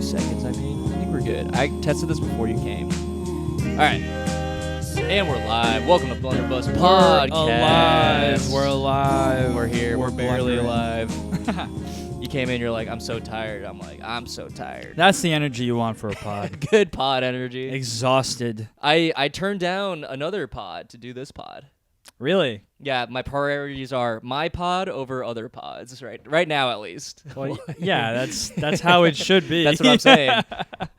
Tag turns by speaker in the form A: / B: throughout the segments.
A: seconds, I think we're good. I tested this before you came. All right. And we're live. Welcome to Blunderbuss Podcast.
B: We're alive.
A: We're here. We're barely
B: blundering.
A: alive. You came in, you're like, I'm so tired. I'm like, I'm so tired.
B: That's the energy you want for a pod.
A: Good pod energy.
B: Exhausted.
A: I turned down another pod to do this pod.
B: Really?
A: Yeah, my priorities are my pod over other pods, right now at least.
B: Well, yeah, that's how it should be.
A: That's what I'm saying.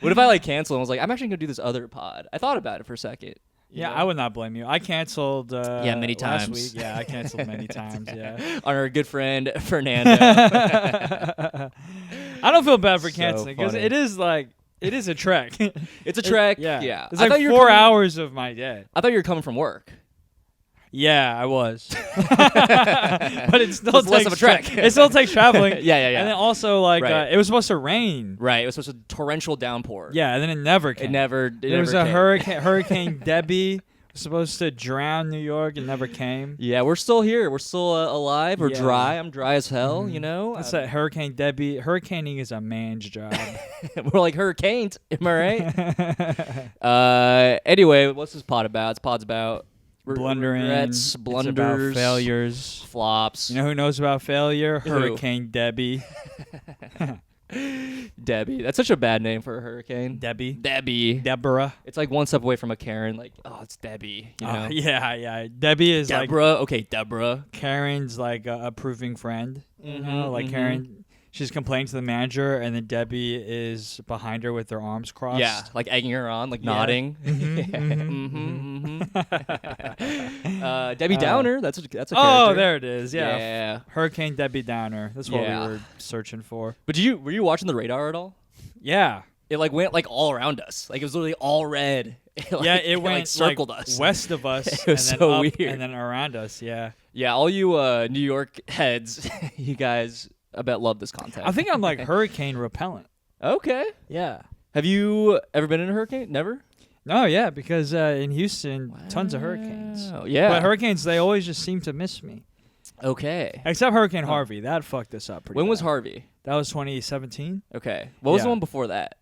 A: What if I like cancel and was like, I'm actually gonna do this other pod? I thought about it for a second.
B: Yeah, I would not blame you. I canceled
A: many
B: last
A: times.
B: week. Yeah, I canceled many times, yeah.
A: On our good friend Fernando.
B: I don't feel bad for
A: So
B: canceling because
A: funny.
B: it is a trek.
A: It's a trek.
B: Yeah.
A: Yeah.
B: It's
A: I
B: like
A: thought you were
B: 4
A: coming-
B: hours of my day.
A: I thought you were coming from work.
B: Yeah, I was. But it still
A: It's
B: takes
A: less of a trek.
B: It still takes traveling.
A: Yeah.
B: And then also
A: Right.
B: it was supposed to rain.
A: Right. It was supposed to torrential downpour.
B: Yeah, and then it never came.
A: It never.
B: There was a Hurricane Debbie was supposed to drown New York. It never came.
A: Yeah, we're still here. We're still alive. We're
B: Yeah.
A: dry. I'm dry as hell.
B: Mhm.
A: You know.
B: That's a Hurricane Debbie. Hurricaning is a man's job.
A: We're like hurricanes. Am I right? Anyway, what's this pod about? This pod's about
B: Blundering.
A: regrets,
B: It's
A: blunders,
B: about failures.
A: flops.
B: You know who knows about failure?
A: Who?
B: Hurricane Debbie.
A: Debbie. That's such a bad name for a hurricane.
B: Debbie.
A: Debbie.
B: Deborah.
A: It's like one step away from a Karen. Like, oh, it's Debbie. You know?
B: Yeah. Debbie is
A: Deborah. Okay, Deborah.
B: like Karen's like a approving friend. You know, like
A: mhm.
B: Karen, she's complaining to the manager, and then Debbie is behind her with their arms crossed.
A: Yeah, like egging her on, like
B: Yeah.
A: nodding. Debbie Downer. That's a character.
B: Oh, there it is. Yeah.
A: Yeah.
B: Hurricane Debbie Downer. That's what
A: Yeah.
B: we were searching for.
A: But were you watching the radar at all?
B: Yeah.
A: It like went like all around us. Like it was literally all red.
B: It went
A: like circled us.
B: west of us,
A: It was
B: and then
A: so
B: up,
A: weird.
B: and then around us. Yeah.
A: Yeah, all you New York heads, you guys, I bet love this content.
B: I think I'm like hurricane repellent.
A: Okay.
B: Yeah.
A: Have you ever been in a hurricane? Never.
B: No, yeah, because in Houston, tons of hurricanes.
A: Oh yeah.
B: But hurricanes, they always just seem to miss me.
A: Okay.
B: Except Hurricane Harvey. That fucked us up pretty
A: When was
B: bad.
A: Harvey?
B: That was 2017.
A: Okay. What was the
B: Yeah.
A: one before that?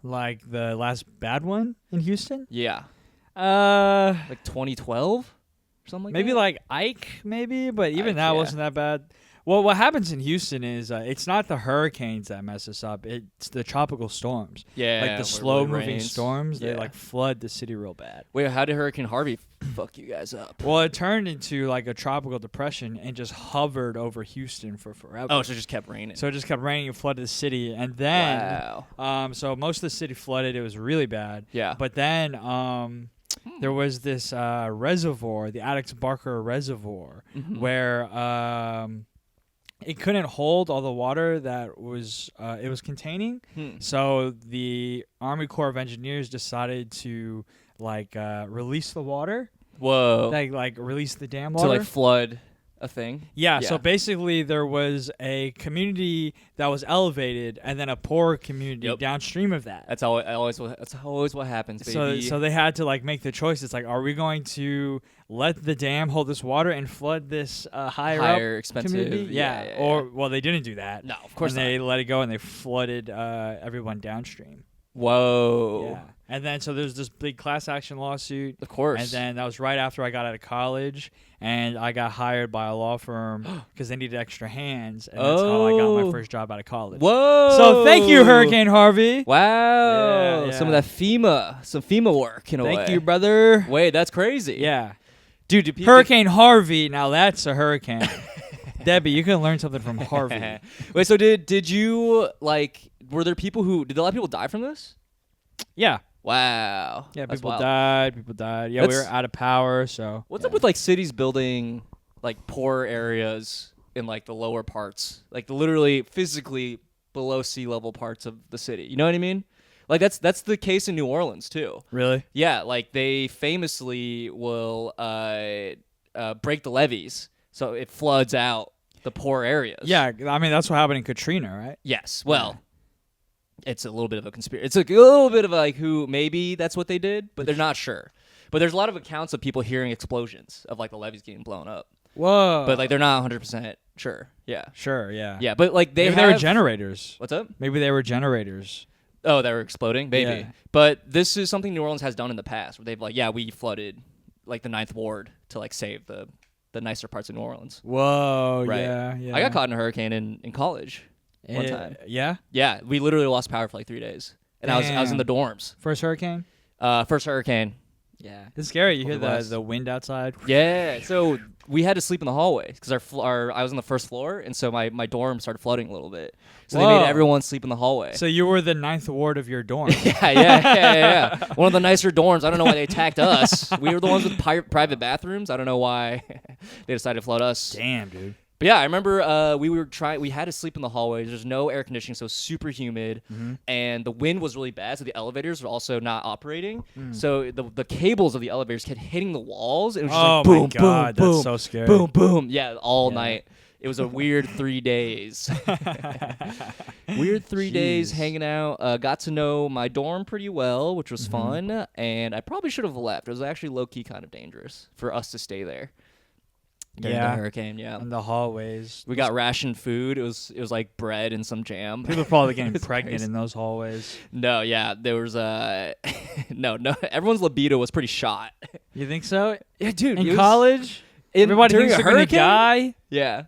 B: Like the last bad one in Houston?
A: Yeah.
B: Uh,
A: Like 2012 or something like
B: maybe
A: that?
B: like Ike, maybe, but even
A: Ike,
B: that
A: yeah.
B: wasn't that bad. Well, what happens in Houston is it's not the hurricanes that mess us up. It's the tropical storms.
A: Yeah.
B: Like
A: where
B: the
A: it
B: slow-moving
A: really rains.
B: storms, they
A: Yeah.
B: like flood the city real bad.
A: Wait, how did Hurricane Harvey fuck you guys up?
B: Well, it turned into like a tropical depression and just hovered over Houston for forever.
A: Oh, so it just kept raining.
B: So it just kept raining and flooded the city. And then,
A: Wow.
B: so most of the city flooded. It was really bad.
A: Yeah.
B: But then there was this reservoir, the Addicts Barker Reservoir,
A: Mhm.
B: where it couldn't hold all the water that it was containing. So the Army Corps of Engineers decided to release the water,
A: Whoa.
B: like release the dam
A: To
B: water.
A: like flood a thing?
B: Yeah, so basically there was a community that was elevated and then a poorer community
A: Yep.
B: downstream of that.
A: That's always what happens, baby.
B: So they had to like make the choice. It's like, are we going to let the dam hold this water and flood this higher up
A: expensive.
B: community?
A: Yeah.
B: Or well, they didn't do that.
A: No, of course
B: and
A: not.
B: they let it go and they flooded everyone downstream.
A: Whoa.
B: Yeah. And then so there's this big class action lawsuit.
A: Of course.
B: And then that was right after I got out of college, and I got hired by a law firm because they needed extra hands, and that's how I got my first job out of college.
A: Whoa.
B: So thank you, Hurricane Harvey.
A: Wow.
B: Yeah,
A: Some of
B: yeah.
A: that some FEMA work in a way.
B: Thank you, brother.
A: Wait, that's crazy.
B: Yeah.
A: Dude, did people
B: Hurricane Harvey. Now that's a hurricane. Debbie, you can learn something from Harvey.
A: Wait, so did you were there people did a lot of people die from this?
B: Yeah.
A: Wow.
B: Yeah,
A: That's
B: people
A: wild.
B: died. People died. Yeah, we
A: That's-
B: were out of power, so.
A: What's
B: yeah.
A: up with cities building poor areas in the lower parts? Literally physically below sea level parts of the city. You know what I mean? That's the case in New Orleans too.
B: Really?
A: Yeah, they famously will break the levees so it floods out the poor areas.
B: Yeah, I mean, that's what happened in Katrina, right?
A: Yes. Well, it's a little bit of a conspiracy. It's a little bit of who maybe that's what they did, but they're not sure. But there's a lot of accounts of people hearing explosions of the levees getting blown up.
B: Whoa.
A: But they're not 100% sure. Yeah.
B: Sure, yeah.
A: Yeah, but
B: Maybe they were generators.
A: What's up?
B: Maybe they were generators.
A: Oh, they were exploding? Maybe.
B: Yeah.
A: But this is something New Orleans has done in the past where they've like, yeah, we flooded like the Ninth Ward to like save the nicer parts of New Orleans.
B: Whoa,
A: Right.
B: yeah.
A: I got caught in a hurricane in college one time.
B: Yeah?
A: Yeah, we literally lost power for like 3 days. And I was in the dorms.
B: First hurricane?
A: First hurricane.
B: Yeah. It's scary. You
A: Over
B: hear
A: the west.
B: the wind outside?
A: Yeah. So we had to sleep in the hallway because I was on the first floor, and so my dorm started flooding a little bit. So they
B: Whoa.
A: made everyone sleep in the hallway.
B: So you were the ninth ward of your dorm.
A: Yeah. One of the nicer dorms. I don't know why they attacked us. We were the ones with private bathrooms. I don't know why they decided to flood us.
B: Damn, dude.
A: But yeah, I remember we had to sleep in the hallways. There's no air conditioning, so super humid, and the wind was really bad. So the elevators were also not operating. So the cables of the elevators kept hitting the walls, and it was just
B: Oh
A: like boom,
B: my God,
A: boom,
B: that's
A: boom,
B: so scary.
A: boom, boom. Yeah, all
B: Yeah.
A: night. It was a weird 3 days. Weird 3 days
B: Jeez.
A: hanging out. Got to know my dorm pretty well, which was fun. And I probably should have left. It was actually low key kind of dangerous for us to stay there. During the hurricane, yeah.
B: In the hallways.
A: We got rationed food. It was like bread and some jam.
B: People are probably getting
A: It's
B: pregnant
A: crazy.
B: in those hallways.
A: No, yeah, there was no. Everyone's libido was pretty shot.
B: You think so?
A: Yeah, dude.
B: In college? Everybody
A: during
B: thinks
A: a
B: they're going to
A: hurricane?
B: die?
A: Yeah,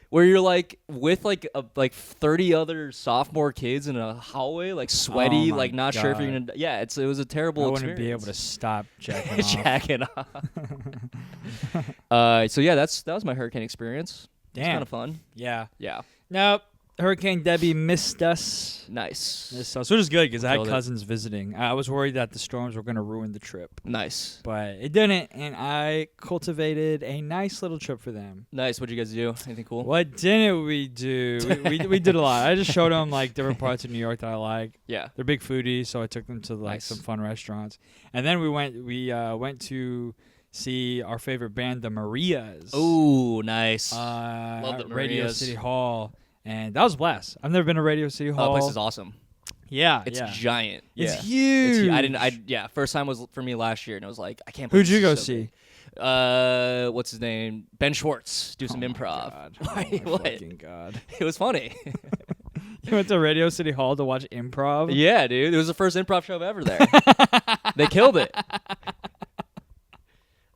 A: where you're like with like 30 other sophomore kids in a hallway, like sweaty,
B: Oh my
A: like not sure if you're
B: God.
A: gonna. Yeah, it was a terrible.
B: I wouldn't be able to
A: experience.
B: stop jacking off.
A: Jacking off. So yeah, that was my hurricane experience. It's
B: Damn.
A: kind of fun.
B: Yeah.
A: Yeah,
B: Nope. Hurricane Debbie missed us.
A: nice,
B: Missed us, which is good because I had
A: Killed it.
B: cousins visiting. I was worried that the storms were going to ruin the trip,
A: nice,
B: but it didn't, and I cultivated a nice little trip for them.
A: nice. What'd you guys do? Anything cool?
B: What didn't we do? we did a lot. I just showed them like different parts of New York that I like.
A: Yeah,
B: They're big foodies, so I took them to like
A: Nice.
B: some fun restaurants, and then we went to see our favorite band, the Marias.
A: ooh, nice.
B: Love
A: the
B: Radio
A: Marias.
B: City Hall, and that was a blast. I've never been to Radio City
A: Oh,
B: Hall.
A: that place is awesome.
B: Yeah,
A: It's
B: yeah.
A: giant.
B: It's
A: yeah.
B: huge.
A: First time was for me last year, and I was like, I can't.
B: Who'd
A: believe
B: you go
A: this is so
B: see?
A: big. What's his name? Ben Schwartz. Do some
B: Oh my
A: improv.
B: God.
A: Why?
B: Oh my
A: What?
B: fucking God.
A: It was funny.
B: You went to Radio City Hall to watch improv?
A: Yeah, dude. It was the first improv show ever there. They killed it.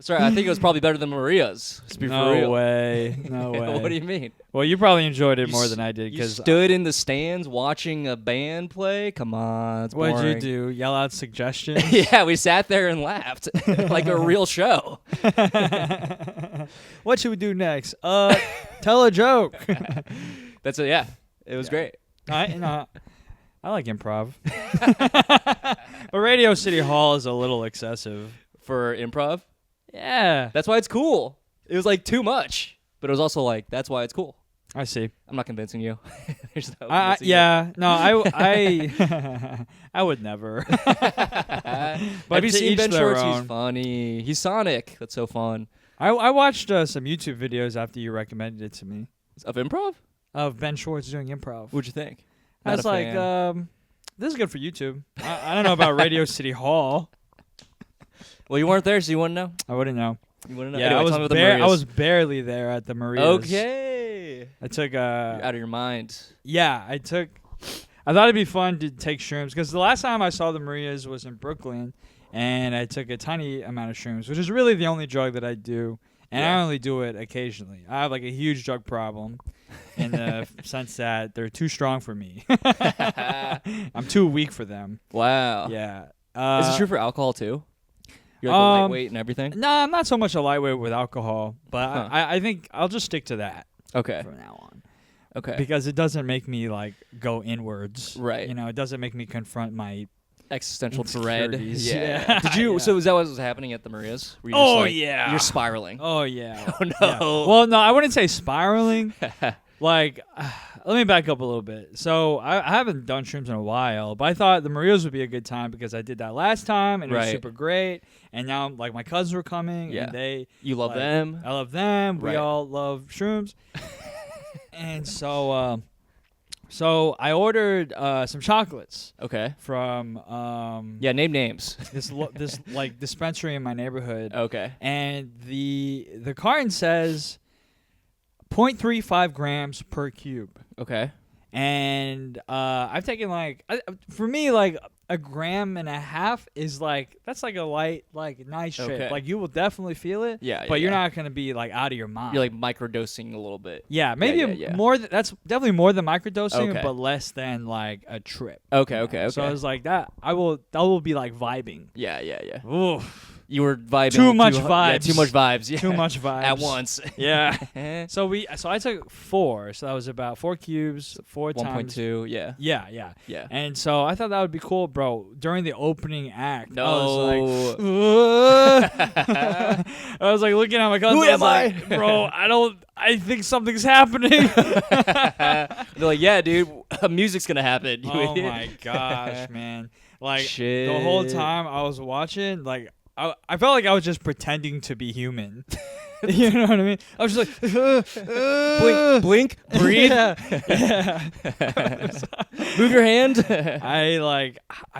A: Sorry, I think it was probably better than Maria's. Let's be for
B: No
A: real.
B: way. No way.
A: What do you mean?
B: Well, you probably enjoyed it
A: You
B: more
A: s-
B: than I did
A: You
B: because
A: stood in the stands watching a band play? Come on, it's
B: what'd you
A: boring.
B: do? Yell out suggestions?
A: Yeah, we sat there and laughed like a real show.
B: What should we do next? Tell a joke.
A: That's it. Yeah, it was great.
B: I like improv. But Radio City Hall is a little excessive.
A: For improv.
B: Yeah.
A: That's why it's cool. It was like too much, but it was also like that's why it's cool.
B: I see.
A: I'm not convincing you. There's no convincing
B: Yeah. No, I would never.
A: you.
B: But
A: Have you
B: to
A: seen
B: each
A: Ben
B: their
A: Schwartz?
B: own.
A: He's funny. He's Sonic. That's so fun.
B: I watched some YouTube videos after you recommended it to me
A: Of improv?
B: of Ben Schwartz doing improv.
A: What'd you think?
B: I
A: Not
B: was
A: a
B: like,
A: fan.
B: this is good for YouTube. I don't know about Radio City Hall.
A: Well, you weren't there, so you wouldn't know.
B: I wouldn't know.
A: You wouldn't know.
B: Yeah,
A: Anyway,
B: I was
A: tell me about the
B: I
A: Marias.
B: was barely there at the Marias.
A: Okay.
B: I took
A: You're out of your mind.
B: I thought it'd be fun to take shrooms because the last time I saw the Marias was in Brooklyn, and I took a tiny amount of shrooms, which is really the only drug that I do, and I
A: Yeah.
B: only do it occasionally. I have like a huge drug problem, in the sense that they're too strong for me. I'm too weak for them.
A: Wow.
B: Yeah.
A: Is it true for alcohol too? You're like a lightweight and everything.
B: No, I'm not so much a lightweight with alcohol, but
A: Huh.
B: I think I'll just stick to that
A: Okay.
B: from now on.
A: Okay.
B: Because it doesn't make me like go inwards.
A: Right.
B: You know, it doesn't make me confront my.
A: Existential dread.
B: Insecurities.
A: Yeah.
B: Yeah.
A: Did you?
B: Yeah.
A: So is that what was happening at the Marias? Were you just like,
B: yeah.
A: You're spiraling.
B: Oh yeah.
A: Oh, no.
B: Yeah. Well, no, I wouldn't say spiraling. Like, let me back up a little bit. So I haven't done shrooms in a while, but I thought the Marias would be a good time because I did that last time and it was
A: Right.
B: super great. And now like my cousins were coming
A: Yeah.
B: and
A: You love
B: like,
A: them.
B: I love them. We
A: Right.
B: all love shrooms. And so I ordered some chocolates
A: Okay.
B: from
A: Yeah. Name names.
B: this like dispensary in my neighborhood.
A: Okay.
B: And the carton says 0.35 grams per cube.
A: Okay.
B: and I've taken like for me like a gram and a half is like that's like a light like nice trip.
A: Okay.
B: Like you will definitely feel it.
A: Yeah,
B: but
A: yeah,
B: you're
A: yeah.
B: not gonna be like out of your mind.
A: You're like microdosing a little bit.
B: yeah, maybe
A: yeah.
B: more. That's definitely more than microdosing,
A: Okay.
B: but less than like a trip.
A: Okay,
B: you know?
A: okay.
B: So it's like that. That will be like vibing.
A: Yeah, yeah, yeah.
B: Oof.
A: You were vibing.
B: Too much
A: Yeah,
B: vibes.
A: too much vibes. Yeah.
B: Too much vibes
A: at once.
B: Yeah. So I took 4. So that was about 4 cubes, 4 times.
A: 1.2. Yeah.
B: Yeah, yeah.
A: Yeah.
B: And so I thought that would be cool, bro. During the opening act,
A: No.
B: I was like, I was like looking at my cousin.
A: Who
B: I was
A: am I?
B: like, bro, I think something's happening.
A: They're like, yeah, dude, music's gonna happen. You
B: Oh
A: idiot.
B: my gosh, man! Like
A: Shit.
B: the whole time I was watching, like I felt like I was just pretending to be human. You know what I mean? I was just like,
A: blink, breathe,
B: yeah.
A: move your hand.
B: I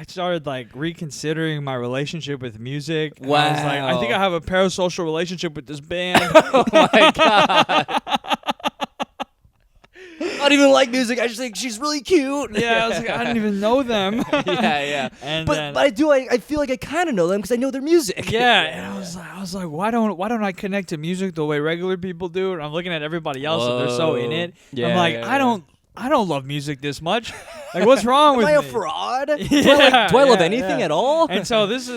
B: started like reconsidering my relationship with music. And
A: Wow.
B: I was like, I think I have a parasocial relationship with this band.
A: Oh my god. I don't even like music. I just think she's really cute.
B: Yeah, I was like, I didn't even know them.
A: yeah, yeah.
B: And
A: But
B: then,
A: I do. I feel like I kind of know them because I know their music.
B: yeah, and I was like, why don't I connect to music the way regular people do? And I'm looking at everybody else and they're so in it.
A: Yeah,
B: I'm like,
A: yeah,
B: I don't love music this much. Like, what's wrong with
A: Am I a
B: me?
A: fraud?
B: Yeah,
A: do I love
B: yeah,
A: anything
B: yeah.
A: at all?
B: And so this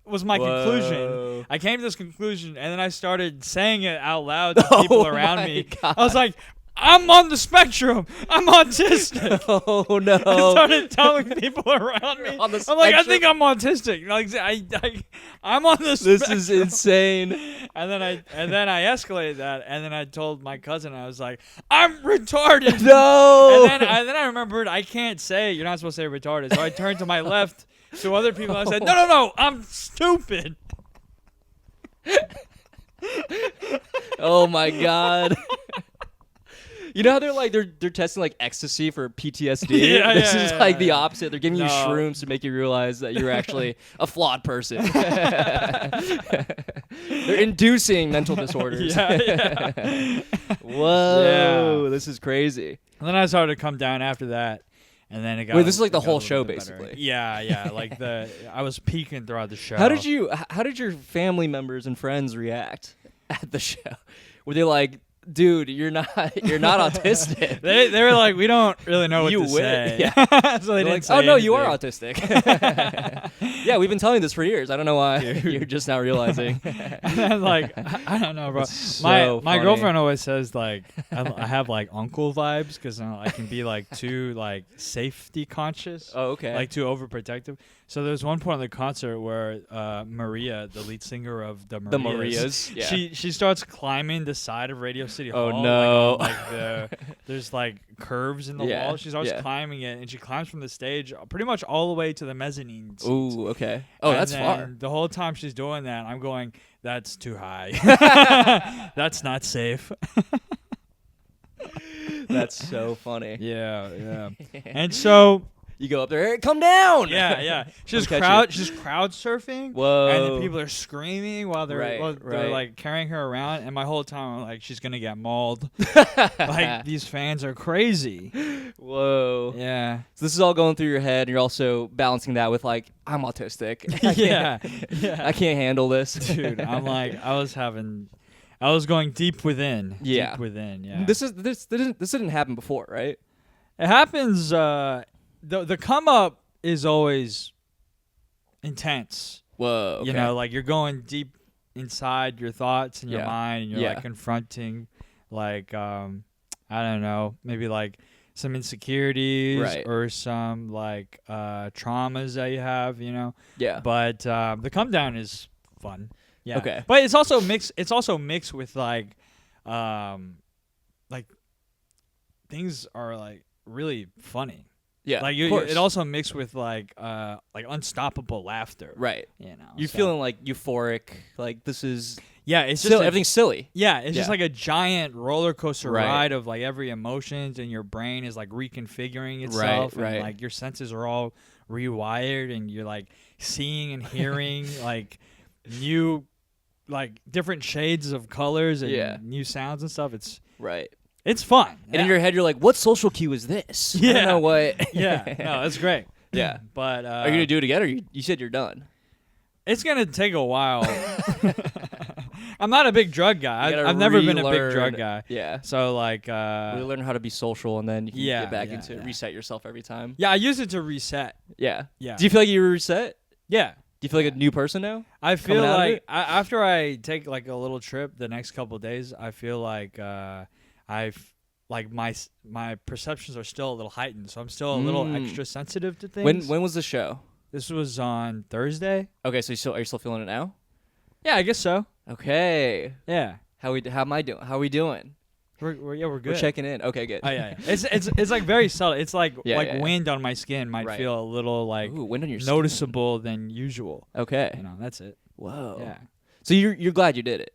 B: was my conclusion.
A: Whoa.
B: I came to this conclusion, and then I started saying it out loud to people around
A: my
B: me.
A: God.
B: I was like, I'm on the spectrum. I'm autistic.
A: Oh no.
B: I started telling people around me.
A: On the
B: I'm like, I
A: spectrum?
B: think I'm autistic. Like, I'm on the
A: This
B: spectrum.
A: is insane.
B: And then I escalated that, and then I told my cousin, I was like, I'm retarded.
A: No.
B: And then I remembered I can't say you're not supposed to say retarded. So I turned to my left to other people and I said, no, I'm stupid.
A: Oh my god. You know how they're testing like ecstasy for PTSD?
B: Yeah,
A: This
B: yeah,
A: is
B: yeah,
A: like the
B: yeah.
A: opposite. They're giving you
B: No.
A: shrooms to make you realize that you're actually a flawed person. They're inducing mental disorders.
B: Yeah.
A: Whoa,
B: Yeah.
A: this is crazy.
B: And then I started to come down after that. And then it got.
A: Wait, this is like the
B: it got
A: whole
B: a little
A: show,
B: bit better.
A: basically.
B: Yeah. Like I was peaking throughout the show.
A: How did your family members and friends react at the show? Were they like, dude, you're not autistic?
B: They were like, we don't really know what
A: You
B: to
A: win.
B: say.
A: Yeah.
B: So they
A: They're
B: didn't
A: like,
B: say
A: oh no, you are
B: anything.
A: autistic. Yeah, we've been telling you this for years. I don't know why you're just now realizing.
B: And then, like, I don't know, bro.
A: That's so
B: My
A: funny.
B: girlfriend always says like I have like uncle vibes because I can be like too like safety conscious.
A: Oh, okay.
B: Like too overprotective. So there's one point in the concert where Maria, the lead singer of the Marias,
A: Yeah.
B: she starts climbing the side of Radio City
A: Oh,
B: Hall.
A: no.
B: There's like curves in the
A: Yeah,
B: wall. She starts
A: yeah.
B: climbing it, and she climbs from the stage pretty much all the way to the mezzanine. seats.
A: Ooh, okay. Oh,
B: And
A: that's
B: then
A: far.
B: The whole time she's doing that, I'm going, that's too high. That's not safe.
A: That's so funny.
B: Yeah. And so,
A: You go up there, hey, come down.
B: yeah. She's
A: catch
B: crowd
A: Whoa.
B: surfing. And the people are screaming while they're
A: Right.
B: like carrying her around. And my whole time I'm like, she's gonna get mauled. Like these fans are crazy.
A: Whoa.
B: Yeah.
A: So this is all going through your head, and you're also balancing that with like, I'm autistic.
B: Yeah.
A: I can't handle this,
B: Dude, I'm like, I was going deep within.
A: Yeah.
B: Deep within. Yeah.
A: This didn't happen before, right?
B: It happens. The come up is always intense.
A: Whoa. Okay.
B: You know, like you're going deep inside your thoughts and your
A: Yeah.
B: mind, and you're
A: Yeah.
B: like confronting, like I don't know, maybe like some insecurities
A: Right.
B: or some like traumas that you have. You know,
A: Yeah.
B: but the come down is fun. Yeah.
A: Okay.
B: But it's also mixed. It's also mixed with like things are like really funny.
A: Yeah.
B: Like
A: of course.
B: it also mixed with like unstoppable laughter.
A: Right.
B: You know.
A: You're
B: so-
A: feeling like euphoric. Like this is
B: Yeah, it's just
A: silly.
B: a-
A: Everything's silly.
B: Yeah, it's just
A: Yeah.
B: like a giant roller coaster
A: Right.
B: ride of like every emotions, and your brain is like reconfiguring itself,
A: right.
B: and like your senses are all rewired, and you're like seeing and hearing like new, like different shades of colors and
A: Yeah.
B: new sounds and stuff. It's
A: Right.
B: It's fun.
A: And in your head, you're like, what social cue is this? I
B: Yeah.
A: don't know what.
B: Yeah, no, it's great.
A: Yeah.
B: But
A: Are you going to do it again, or you said you're done?
B: it's gonna take a while. I'm not a big drug guy.
A: You gotta
B: I've never been a big
A: relearn-
B: drug guy.
A: Yeah.
B: So like,
A: We learn how to be social, and then you can
B: yeah,
A: get back
B: yeah,
A: into
B: yeah.
A: reset yourself every time.
B: yeah, I use it to reset.
A: Yeah.
B: Yeah.
A: Do you feel like you were reset?
B: Yeah.
A: Do you feel like a new person now?
B: I feel
A: Coming out of
B: like
A: it?
B: after I take like a little trip the next couple of days, I feel like like my perceptions are still a little heightened, so I'm still a little extra sensitive to things.
A: When was the show?
B: This was on Thursday.
A: Okay, so are you still feeling it now?
B: Yeah, I guess so.
A: Okay.
B: Yeah,
A: How am I doing? How are we doing?
B: we're good.
A: We're checking in. Okay, good.
B: Oh yeah, yeah. It's like very subtle. It's like
A: Yeah, yeah, yeah.
B: wind on my skin might
A: Right.
B: feel a little like
A: Ooh, wind on your skin.
B: noticeable than usual.
A: Okay.
B: You know, that's it.
A: Whoa.
B: Yeah,
A: So you're glad you did it.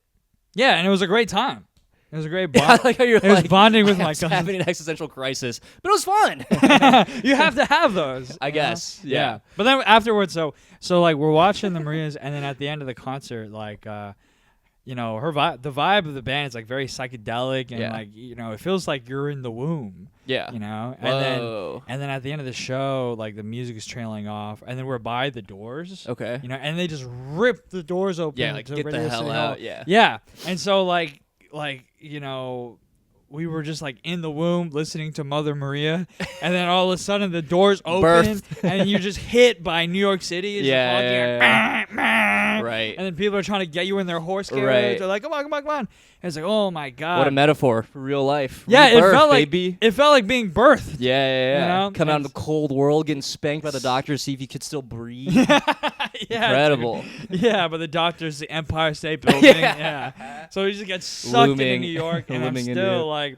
B: yeah, and it was a great time. It was a great
A: Yeah, I
B: bond.
A: like how you're
B: It was
A: like
B: bonding with
A: I
B: my
A: was
B: cousins.
A: having an existential crisis, but it was fun.
B: You have to have those.
A: I
B: you know?
A: guess. Yeah.
B: But then afterwards, so like we're watching the Marias, and then at the end of the concert, like you know, the vibe of the band is like very psychedelic, and
A: Yeah.
B: like you know, it feels like you're in the womb.
A: Yeah.
B: You know,
A: Whoa.
B: and then at the end of the show, like the music is trailing off, and then we're by the doors.
A: Okay.
B: You know, and they just rip the doors open.
A: Yeah, like
B: to
A: get the
B: Radio
A: hell
B: City
A: out.
B: Hall.
A: Yeah.
B: Yeah, and so like you know, we were just like in the womb listening to Mother Maria, and then all of a sudden the doors open,
A: Birth.
B: and you're just hit by New York City. It's just
A: Yeah,
B: walking
A: yeah,
B: like, "Bah, bah,"
A: Right.
B: And then people are trying to get you in their horse carriage.
A: Right.
B: They're like, come on, come on, come on. And it's like, oh my god.
A: What a metaphor for real life.
B: Yeah, it
A: Rebirth,
B: felt like
A: baby.
B: it felt like being birthed.
A: Yeah, yeah, yeah.
B: You know?
A: Coming out in
B: And-
A: the cold world, getting spanked by the doctor to see if you could still breathe.
B: Yeah,
A: Incredible.
B: dude. Yeah, but the doctor's the Empire State Building. yeah. So he just gets sucked into
A: Looming-
B: New York, and I'm
A: looming into
B: still
A: it.
B: like,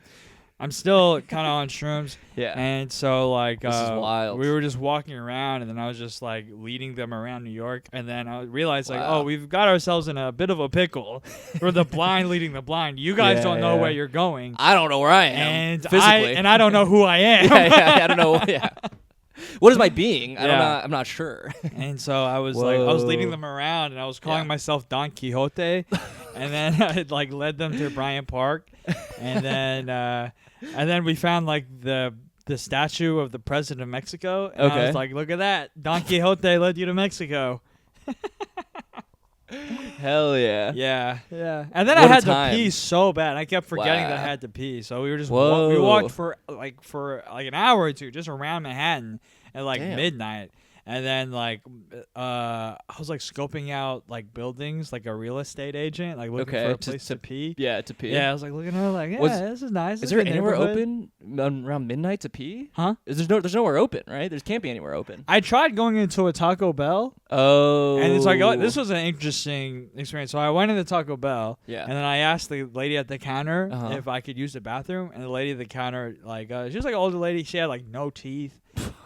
B: I'm still kind of on shrooms.
A: Yeah.
B: And so like
A: This is wild.
B: we were just walking around, and then I was just like leading them around New York, and then I realized like,
A: Wow.
B: oh, we've got ourselves in a bit of a pickle. We're the blind leading the blind. You guys
A: Yeah,
B: don't know
A: yeah.
B: where you're going,
A: I don't know where I am.
B: and
A: physically.
B: I don't know who I am.
A: yeah, I don't know. Yeah. What is my being? I don't
B: Yeah.
A: know. I'm not sure.
B: And so I was leading
A: Whoa.
B: them around, and I was calling
A: Yeah.
B: myself Don Quixote, and then I like led them to Bryant Park, and then we found like the statue of the president of Mexico, and I
A: Okay.
B: was like, look at that, Don Quixote led you to Mexico.
A: Hell yeah.
B: Yeah, yeah. And then
A: What
B: I
A: a
B: had
A: time.
B: to pee so bad. I kept forgetting that I
A: Wow.
B: had to pee, so we were just
A: Whoa.
B: we walked for an hour or two just around Manhattan at like
A: Damn.
B: midnight. And then like I was like scoping out like buildings like a real estate agent, like looking
A: Okay,
B: for a
A: to-
B: place to pee.
A: Yeah, to pee.
B: Yeah, I was like looking at her like, yeah,
A: Was-
B: this is nice.
A: Is
B: This
A: there
B: a good
A: anywhere
B: neighborhood.
A: open around midnight to pee?
B: Huh?
A: There's nowhere open, right? There can't be anywhere open.
B: I tried going into a Taco Bell,
A: Oh.
B: and it's like, oh, this was an interesting experience. So I went into Taco Bell,
A: Yeah.
B: and then I asked the lady at the counter
A: Uh-huh.
B: if I could use the bathroom, and the lady at the counter, like, she was like an older lady. She had like no teeth,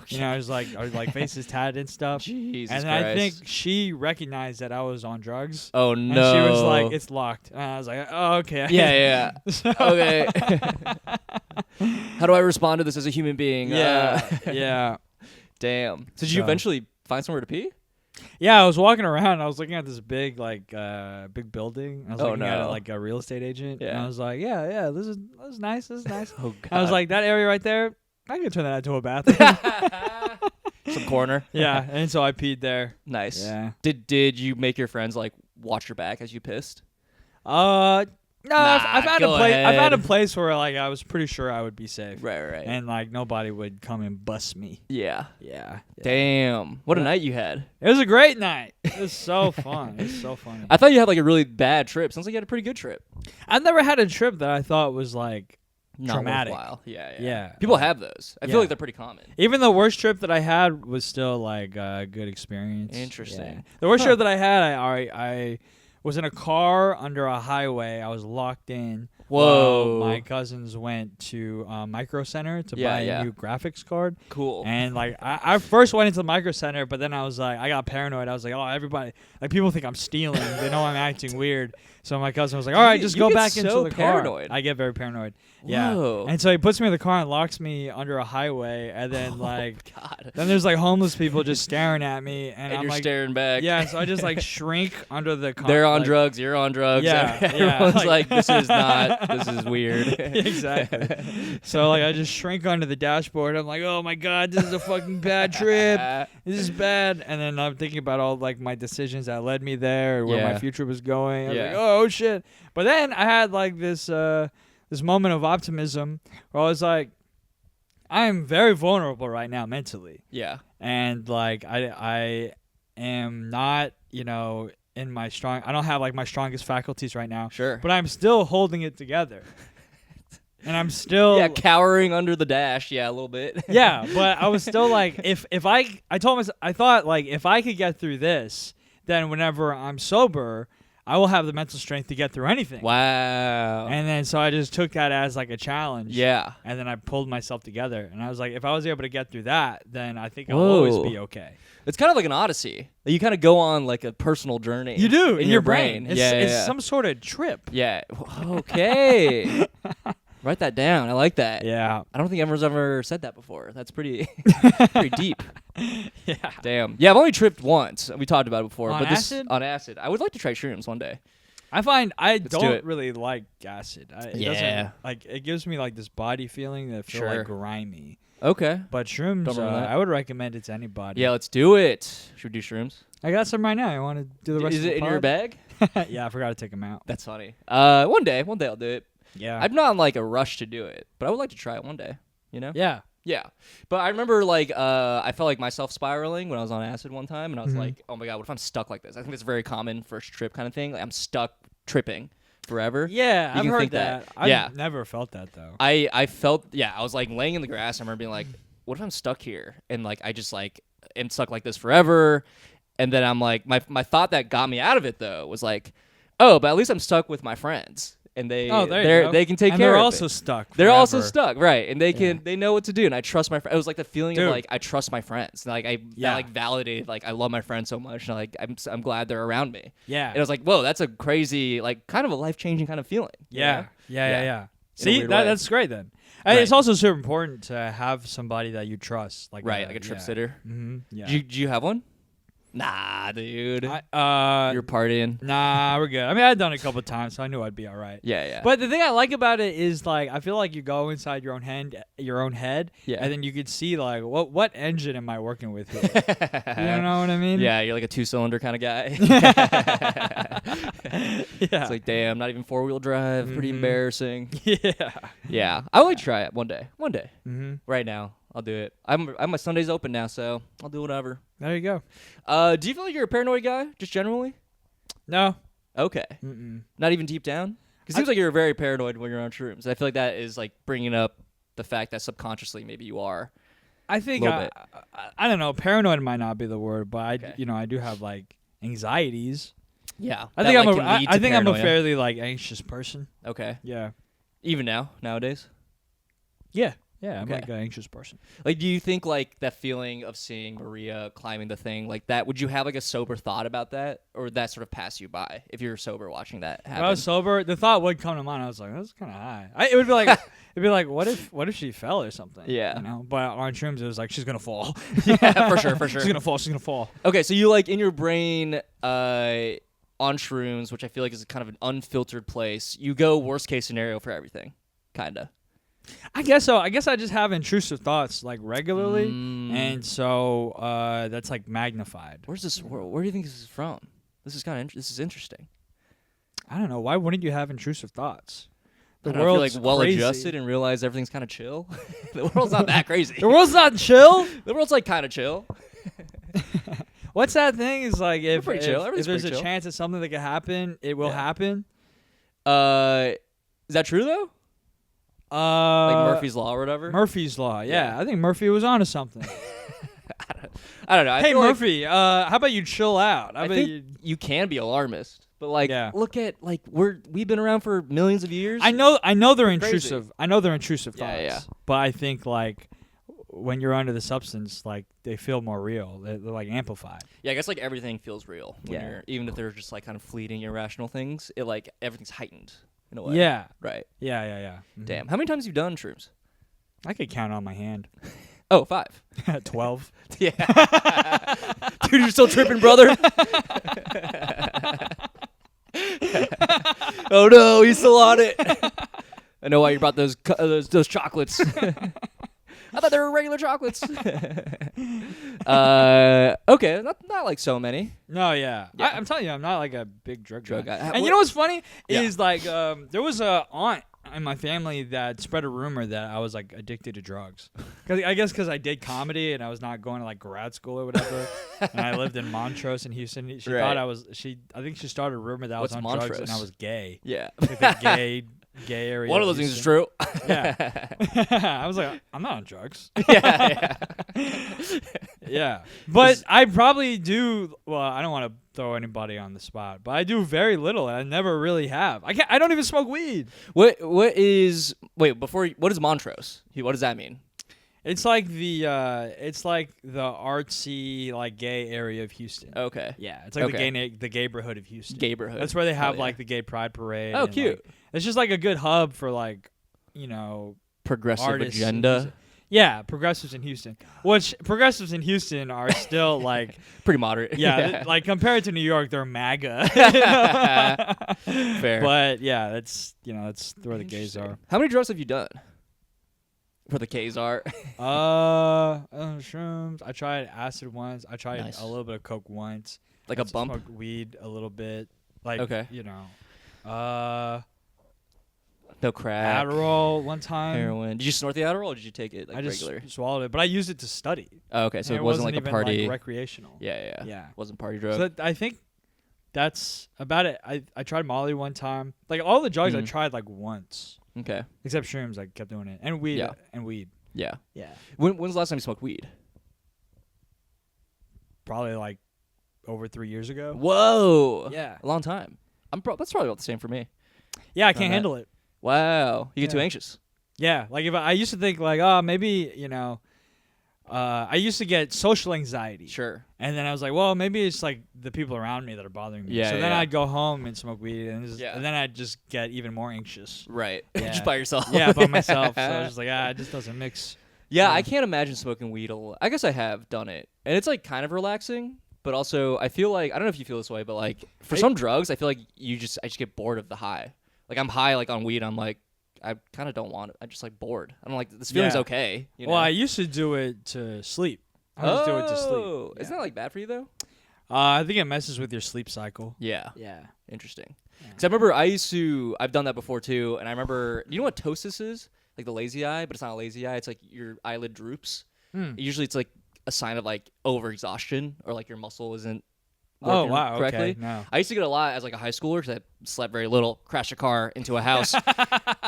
B: you know, it was like her like face is tatted and stuff.
A: Jesus
B: And
A: Christ.
B: I think she recognized that I was on drugs.
A: Oh
B: And
A: no.
B: she was like, "It's locked." And I was like, "Oh, okay."
A: Yeah, yeah.
B: So-
A: Okay. How do I respond to this as a human being?
B: yeah, yeah,
A: Damn. So did you
B: So-
A: eventually find somewhere to pee?
B: yeah. I was walking around. And I was looking at this big, like, big building. And I was
A: Oh,
B: looking at it
A: no.
B: like a real estate agent. And
A: Yeah.
B: I was like, "Yeah, this is nice. This is nice."
A: Oh god.
B: I was like, "That area right there, I could turn that into a bathroom."
A: some corner.
B: Yeah, and so I peed there.
A: Nice.
B: Yeah.
A: Did you make your friends like watch your back as you pissed?
B: No, I found a
A: go
B: place. I found a
A: ahead.
B: place where like I was pretty sure I would be safe,
A: Right.
B: and like nobody would come and bust me.
A: Yeah.
B: Yeah.
A: Damn. What a night you had.
B: It was a great night. It was so fun. It was so funny.
A: I thought you had like a really bad trip. Sounds like you had a pretty good trip.
B: I've never had a trip that I thought was like
A: Not
B: traumatic.
A: worthwhile. Yeah.
B: Yeah.
A: People have those. I feel
B: Yeah.
A: like they're pretty common.
B: Even the worst trip that I had was still like a good experience.
A: Interesting.
B: Yeah. The worst
A: Huh.
B: trip that I had, I was in a car under a highway. I was locked in.
A: Whoa.
B: while my cousins went to Micro Center to
A: Yeah,
B: buy
A: yeah.
B: a new graphics card.
A: Cool.
B: And like I first went into the Micro Center, but then I was like, I got paranoid. I was like, oh, everybody, like people think I'm stealing. They know I'm acting weird. So my cousin was like, all right, just
A: You
B: go
A: get
B: back into
A: so
B: the car.
A: paranoid.
B: I get very paranoid. Yeah.
A: Whoa.
B: And so he puts me in the car and locks me under a highway, and then like
A: God.
B: then there's like homeless people just staring at me, and,
A: And
B: I'm
A: you're
B: like,
A: staring back.
B: yeah. So I just like shrink under the car.
A: They're on
B: like,
A: drugs. You're on drugs.
B: Yeah, yeah,
A: Everyone's
B: like-
A: like, this is not This is weird.
B: Exactly. So like I just shrink onto the dashboard. I'm like, oh my god, this is a fucking bad trip. This is bad. And then I'm thinking about all like my decisions that led me there, or where my
A: Yeah.
B: future was going. I was
A: Yeah.
B: like, oh shit. But then I had like this this moment of optimism where I was like, I am very vulnerable right now mentally,
A: Yeah.
B: and like I am not, in my strong. I don't have like my strongest faculties right now,
A: Sure.
B: but I'm still holding it together, and I'm still
A: Yeah, cowering under the dash. Yeah, a little bit.
B: yeah. But I was still like, if I told myself, I thought like if I could get through this, then whenever I'm sober, I will have the mental strength to get through anything.
A: Wow.
B: And then so I just took that as like a challenge.
A: Yeah.
B: And then I pulled myself together, and I was like, if I was able to get through that, then I think I'll
A: Whoa.
B: always be okay.
A: It's kind of like an odyssey. You kind of go on like a personal journey.
B: You do
A: in
B: your brain. It's,
A: yeah,
B: it's
A: yeah.
B: some sort of trip.
A: Yeah. Okay. Write that down. I like that.
B: Yeah.
A: I don't think everyone's ever said that before. That's pretty pretty deep.
B: Yeah.
A: Damn. Yeah, I've only tripped once. We talked about it before.
B: On
A: but
B: acid?
A: On acid. I would like to try shrooms one day.
B: I find I
A: do
B: don't
A: it.
B: really like acid. It
A: Yeah.
B: doesn't, like it gives me like this body feeling that feel
A: Sure.
B: like grimy.
A: Okay.
B: But shrooms,
A: Don't remember that.
B: I would recommend it to anybody.
A: Yeah, let's do it. Should we do shrooms?
B: I got some right now. You want to do the rest
A: Is
B: of
A: it
B: the
A: in your
B: pod?
A: bag?
B: Yeah, I forgot to take them out.
A: That's funny. One day I'll do it.
B: Yeah.
A: I'm not in like a rush to do it, but I would like to try it one day. You know?
B: Yeah.
A: Yeah. But I remember like I felt like myself spiraling when I was on acid one time, and I was
B: Mhm.
A: like, oh my god, what if I'm stuck like this? I think it's a very common first trip kind of thing. Like I'm stuck tripping forever.
B: Yeah,
A: You
B: I've
A: can
B: heard
A: think that.
B: that. I've
A: Yeah.
B: never felt that though.
A: I felt I was like laying in the grass. I remember being like, what if I'm stuck here and like I just like am stuck like this forever? And then I'm like, my thought that got me out of it though was like, oh, but at least I'm stuck with my friends, and they they can take
B: and
A: care
B: they're
A: of
B: also
A: it.
B: stuck.
A: They're also
B: forever.
A: stuck, right? And
B: Yeah.
A: they know what to do, and I trust my friends. It was like the feeling
B: Dude.
A: of like I trust my friends, like that
B: Yeah.
A: like validated like I love my friends so much, and like I'm glad they're around me.
B: Yeah.
A: And I was like, whoa, that's a crazy like kind of a life changing kind of feeling. you
B: Yeah.
A: know?
B: Yeah.
A: Yeah.
B: Yeah. Yeah.
A: In a
B: See,
A: weird way.
B: that's great then.
A: Right.
B: It's also super important to have somebody that you trust, like
A: Right, like a trip sitter.
B: Mm-hmm. Yeah.
A: Do you have one? Nah, dude. You're
B: I,
A: partying.
B: nah, we're good. I mean, I'd done it a couple of times, so I knew I'd be all right.
A: Yeah, yeah.
B: But the thing I like about it is like I feel like you go inside your own head,
A: Yeah.
B: and then you could see like what engine am I working with here? You know what I mean?
A: Yeah, you're like a 2-cylinder kind of guy.
B: Yeah.
A: It's like, damn, not even 4-wheel drive. Pretty
B: Mhm.
A: embarrassing.
B: Yeah.
A: Yeah, I would like to try it one day. One day.
B: Mm-hmm.
A: Right now, I'll do it. I'm my Sunday's open now, so I'll do whatever.
B: There you go.
A: Do you feel like you're a paranoid guy, just generally?
B: No.
A: Okay,
B: Mm-mm.
A: not even deep down. Because it seems like you're very paranoid when you're on shrooms. I feel like that is like bringing up the fact that subconsciously maybe you are.
B: I think
A: Little bit.
B: I don't know. Paranoid might not be the word, but
A: Okay.
B: I do have like anxieties.
A: Yeah,
B: I
A: that,
B: think
A: like, can lead to
B: I think I'm a
A: paranoia.
B: fairly like anxious person.
A: Okay,
B: Yeah.
A: even nowadays.
B: Yeah. Yeah. I'm
A: Okay.
B: like an anxious person.
A: Like, do you think like that feeling of seeing Maria climbing the thing like that? Would you have like a sober thought about that, or would that sort of pass you by if you're sober watching that
B: If
A: happen?
B: I was sober, the thought would come to mind. I was like, that's kind of high. It would be like, what if she fell or something?
A: Yeah.
B: You know. But on shrooms, it was like she's gonna fall.
A: Yeah, for sure, for sure.
B: She's gonna fall. She's gonna fall.
A: Okay, so you like in your brain on shrooms, which I feel like is kind of an unfiltered place. You go worst case scenario for everything, kinda.
B: I guess so. I guess I just have intrusive thoughts like regularly,
A: Mm.
B: and so that's like magnified.
A: Where's this? Where do you think this is from? This is kind of this is interesting.
B: I don't know. Why wouldn't you have intrusive thoughts?
A: I
B: The
A: don't know, I
B: world's
A: feel like well
B: crazy.
A: adjusted and realize everything's kind of chill. The world's not that crazy.
B: The world's not chill.
A: The world's like kind of chill.
B: What's that thing? Is like if
A: pretty chill.
B: if
A: Everything's
B: there's
A: pretty
B: a
A: chill.
B: chance that something that could happen, it will
A: Yeah.
B: happen.
A: Is that true though? Like Murphy's Law or whatever.
B: Murphy's Law. Yeah,
A: Yeah.
B: I think Murphy was onto something.
A: I don't know. I
B: Hey
A: feel like-
B: Murphy, how about you chill out?
A: I think you can be alarmist, but like,
B: Yeah.
A: look at like we've been around for millions of years.
B: I know they're
A: Crazy.
B: intrusive. I know they're intrusive thoughts.
A: Yeah, yeah.
B: But I think like when you're under the substance, like they feel more real. They're like amplified.
A: Yeah, I guess like everything feels real. When
B: Yeah.
A: you're, even if they're just like kind of fleeting, irrational things, it like everything's heightened in a way.
B: Yeah.
A: Right.
B: Yeah. Mhm.
A: Damn. How many times have you done shrooms?
B: I could count on my hand.
A: Oh, 5.
B: 12.
A: Yeah. Dude, you're still tripping, brother. Oh no, he's still on it. I know why you brought those chocolates. I thought they were regular chocolates. Okay, not like so many.
B: No, yeah.
A: Yeah.
B: I'm telling you, I'm not like a big drug guy.
A: guy.
B: And you know what's funny
A: Yeah.
B: is like there was a aunt in my family that spread a rumor that I was like addicted to drugs. I guess because I did comedy and I was not going to like grad school or whatever, and I lived in Montrose in Houston. She
A: Right.
B: thought I was. I think she started a rumor that I was
A: What's
B: on drugs
A: Montrose?
B: and I was gay.
A: Yeah.
B: Like the gay area.
A: One of
B: of
A: those things is
B: Houston.
A: true.
B: Yeah. I was like, I'm not on drugs.
A: yeah.
B: Yeah, but I probably do. Well, I don't want to throw anybody on the spot, but I do very little, and I never really have. I don't even smoke weed.
A: What is Montrose? What does that mean?
B: It's like the artsy like gay area of Houston.
A: Okay.
B: Yeah, it's like
A: Okay.
B: the gayborhood of Houston.
A: Gayborhood.
B: That's where they have
A: Hell yeah.
B: like the gay pride parade.
A: Oh,
B: and,
A: cute.
B: like, it's just like a good hub for like
A: Progressive
B: artists.
A: agenda.
B: Yeah, progressives in Houston. Which progressives in Houston are still like.
A: Pretty moderate.
B: Yeah, like compared to New York, they're MAGA.
A: Fair.
B: But yeah, that's where the gays are.
A: How many drugs have you done? For the K's are.
B: Shrooms. I tried acid once. I tried
A: Nice.
B: a little bit of coke once.
A: Like
B: I
A: a bump?
B: smoked weed a little bit. Like
A: Okay. No crack.
B: Adderall one time.
A: Heroin. Did you snort the Adderall or did you take it like
B: I just
A: regular?
B: swallowed it, but I used it to study.
A: Oh, okay, so
B: And
A: it wasn't like a
B: even,
A: party.
B: like, recreational.
A: Yeah.
B: Yeah.
A: Wasn't party drug.
B: So I think that's about it. I tried Molly one time. Like all the drugs I
A: Mhm.
B: tried like once,
A: Okay.
B: except shrooms. I kept doing it, and weed.
A: Yeah. Yeah.
B: Yeah.
A: When's the last time you smoked weed?
B: Probably like over 3 years ago.
A: Whoa.
B: Yeah.
A: A long time. That's probably about the same for me.
B: Yeah, I
A: Done
B: can't
A: that.
B: handle it.
A: Wow. You get too
B: Yeah.
A: anxious.
B: Yeah, like if I used to think like, oh, maybe I used to get social anxiety.
A: Sure.
B: And then I was like, well, maybe it's like the people around me that are bothering me.
A: Yeah,
B: So then
A: yeah.
B: I'd go home and smoke weed, and
A: Yeah.
B: then I'd just get even more anxious.
A: Right.
B: Yeah.
A: Just by yourself.
B: Yeah, by myself. So I was just like, it just doesn't mix.
A: Yeah,
B: Yeah.
A: I can't imagine smoking weed a lot. I guess I have done it. And it's like kind of relaxing, but also I feel like I don't know if you feel this way, but like for some drugs, I feel like I just get bored of the high. Like I'm high like on weed, I'm like I kind of don't want it. I'm just like bored. I'm like this feeling's
B: Yeah.
A: okay, you know.
B: Well, I used to do it to sleep. I used to do it to sleep.
A: Isn't that like bad for you though?
B: I think it messes with your sleep cycle.
A: Yeah.
B: Yeah.
A: Interesting.
B: Yeah.
A: Because I remember I've done that before too, and I remember, you know what ptosis is? Like the lazy eye, but it's not a lazy eye. It's like your eyelid droops. Usually it's like a sign of like overexhaustion or like your muscle isn't working correctly.
B: Okay. No.
A: I used to get a lot as like a high schooler because I slept very little, crashed a car into a house.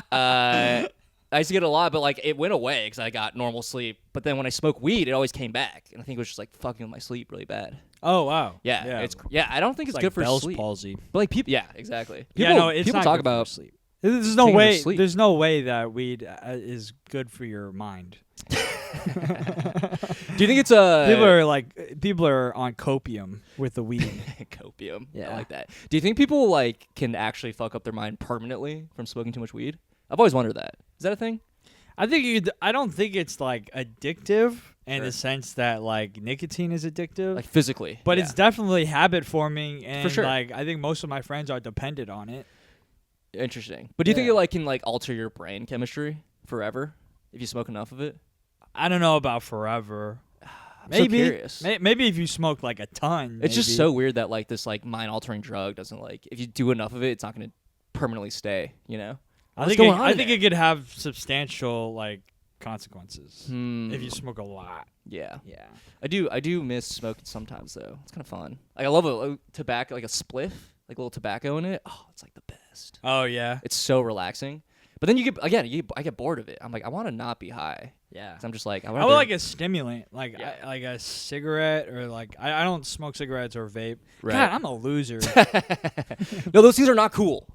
A: I used to get a lot, but like it went away because I got normal sleep. But then when I smoked weed, it always came back, and I think it was just like fucking with my sleep really bad.
B: Oh wow.
A: Yeah, I don't think it's
B: like
A: good for
B: Bell's
A: sleep.
B: palsy.
A: But like people, yeah, exactly.
B: Yeah,
A: People,
B: no, it's
A: people
B: not
A: talk
B: good for
A: about
B: sleep. There's no
A: taking your
B: way.
A: sleep.
B: There's no way that weed is good for your mind.
A: Do you think it's a
B: People are on copium with the weed.
A: copium? I
B: Yeah.
A: like that. Do you think people like can actually fuck up their mind permanently from smoking too much weed? I've always wondered that. Is that a thing?
B: I don't think it's like addictive in
A: Sure.
B: the sense that like nicotine is addictive,
A: Like physically?
B: but
A: yeah.
B: it's definitely habit forming, and
A: sure.
B: like I think most of my friends are dependent on it.
A: Interesting. But do you think
B: Yeah.
A: it like can like alter your brain chemistry forever if you smoke enough of it?
B: I don't know about forever.
A: I'm so curious.
B: Maybe if you smoke like a ton.
A: It's just
B: maybe.
A: so weird that like this like mind altering drug doesn't like if you do enough of it, it's not going to permanently stay. You know?
B: I
A: What's
B: think
A: going on
B: I
A: in
B: think
A: there?
B: it could have substantial like consequences
A: Hmm.
B: if you smoke a lot.
A: Yeah.
B: Yeah.
A: I do miss smoking sometimes though. It's kind of fun. Like I love a tobacco, like a spliff, like a little tobacco in it. Oh, it's like the best.
B: Oh yeah.
A: It's so relaxing. But then I get bored of it. I'm like, I want to not be high.
B: Yeah.
A: 'Cause I'm just like,
B: I would like a stimulant, like
A: Yeah.
B: like a cigarette, or like I don't smoke cigarettes or vape.
A: Right.
B: God, I'm a loser.
A: No, those things are not cool.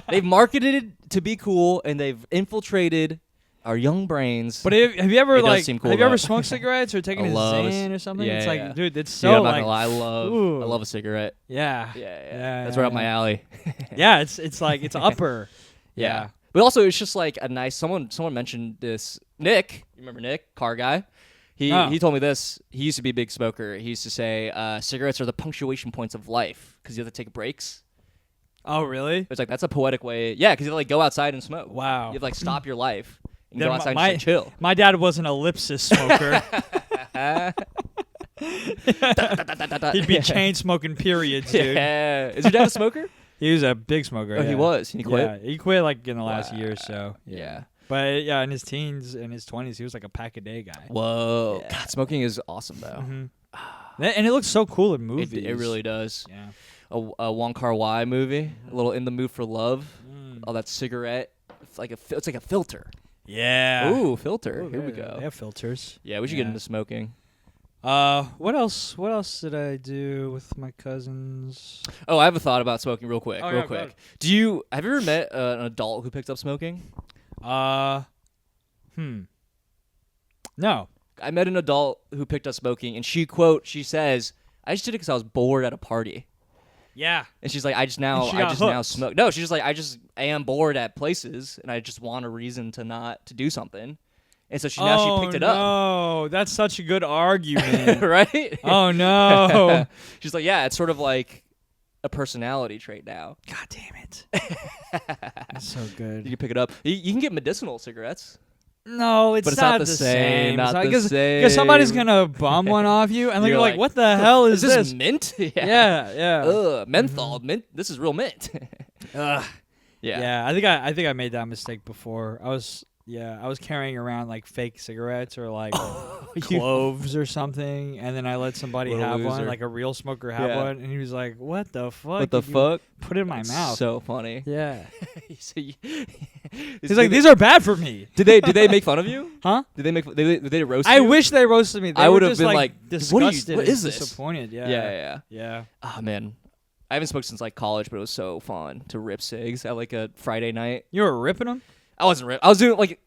A: They've marketed it to be cool, and they've infiltrated our young brains.
B: But have you ever
A: It does
B: like
A: seem cool,
B: have you ever
A: though.
B: smoked cigarettes or taken
A: I
B: a
A: love a
B: Xan or something?
A: yeah,
B: It's
A: yeah,
B: like,
A: yeah.
B: dude, it's
A: yeah,
B: so
A: I'm not
B: like
A: gonna lie,
B: ooh.
A: I love a cigarette.
B: yeah.
A: Yeah. That's right up my alley.
B: Yeah, it's like it's upper.
A: Yeah. But also, it's just like a nice. Someone mentioned this. Nick, you remember Nick, car guy? He told me this. He used to be a big smoker. He used to say cigarettes are the punctuation points of life because you have to take breaks.
B: Oh, really?
A: It's like that's a poetic way. Yeah, because you like go outside and smoke.
B: Wow.
A: You have like stop your life and
B: Then
A: go outside
B: my-
A: and just like, chill.
B: My dad was an ellipsis smoker. He'd be chain smoking periods, dude.
A: Yeah. Is your dad a smoker?
B: He was a big smoker.
A: Oh,
B: yeah.
A: he was. And he quit.
B: Yeah, he quit like in the last year or so.
A: Yeah.
B: But yeah, in his teens and his 20s, he was like a pack a day guy.
A: Whoa.
B: Yeah.
A: God, smoking is awesome though.
B: And it looks so cool in movies.
A: It really does.
B: Yeah.
A: A Wong Kar-wai movie, a little In the Mood for Love.
B: Mm.
A: Oh, that cigarette. It's like a filter.
B: Yeah.
A: Ooh, filter.
B: Ooh,
A: Here we
B: they
A: go.
B: have filters.
A: Yeah, we should get into smoking.
B: What else? What else did I do with my cousins?
A: Oh, I have a thought about smoking real quick.
B: Oh,
A: real
B: yeah, go
A: quick.
B: ahead.
A: Have you ever met an adult who picked up smoking?
B: No.
A: I met an adult who picked up smoking, and she says, "I just did it because I was bored at a party."
B: Yeah.
A: And she's like, "I just now smoke." No, she's just like, I am bored at places, and I just want a reason to do something." And so she picked it up.
B: No, that's such a good argument.
A: Right?
B: Oh no.
A: She's like, "Yeah, it's sort of like a personality trait now."
B: God damn it. That's so good.
A: You can pick it up. You can get medicinal cigarettes.
B: No, it's
A: But it's
B: not
A: not
B: the
A: the
B: same.
A: same, not the
B: Because
A: same.
B: somebody's gonna bum one off you, and then you're like, "What the hell is
A: this?
B: this?"
A: Mint?
B: Yeah, yeah.
A: Ugh, menthol. Mint. This is real mint.
B: Ugh.
A: Yeah.
B: Yeah, I think I made that mistake before. I was carrying around like fake cigarettes or like cloves or something, and then I let somebody
A: What a
B: have one,
A: loser.
B: like a real smoker have
A: Yeah.
B: one, and he was like, "What the fuck?
A: What the
B: Did you
A: fuck?
B: Put it in my mouth."
A: So funny.
B: Yeah.
A: He's
B: He's like, "These are bad for me."
A: Did they make fun of you?
B: Huh?
A: Did they roast
B: I
A: you?
B: wish they roasted me. They
A: I
B: were
A: would have
B: just,
A: been
B: like
A: like,
B: disgusted.
A: what
B: and
A: is this?
B: Disappointed. Yeah.
A: Yeah.
B: Yeah.
A: Oh man, I haven't smoked since like college, but it was so fun to rip cigs at like a Friday night.
B: You were ripping them?
A: I wasn't rip. I was doing like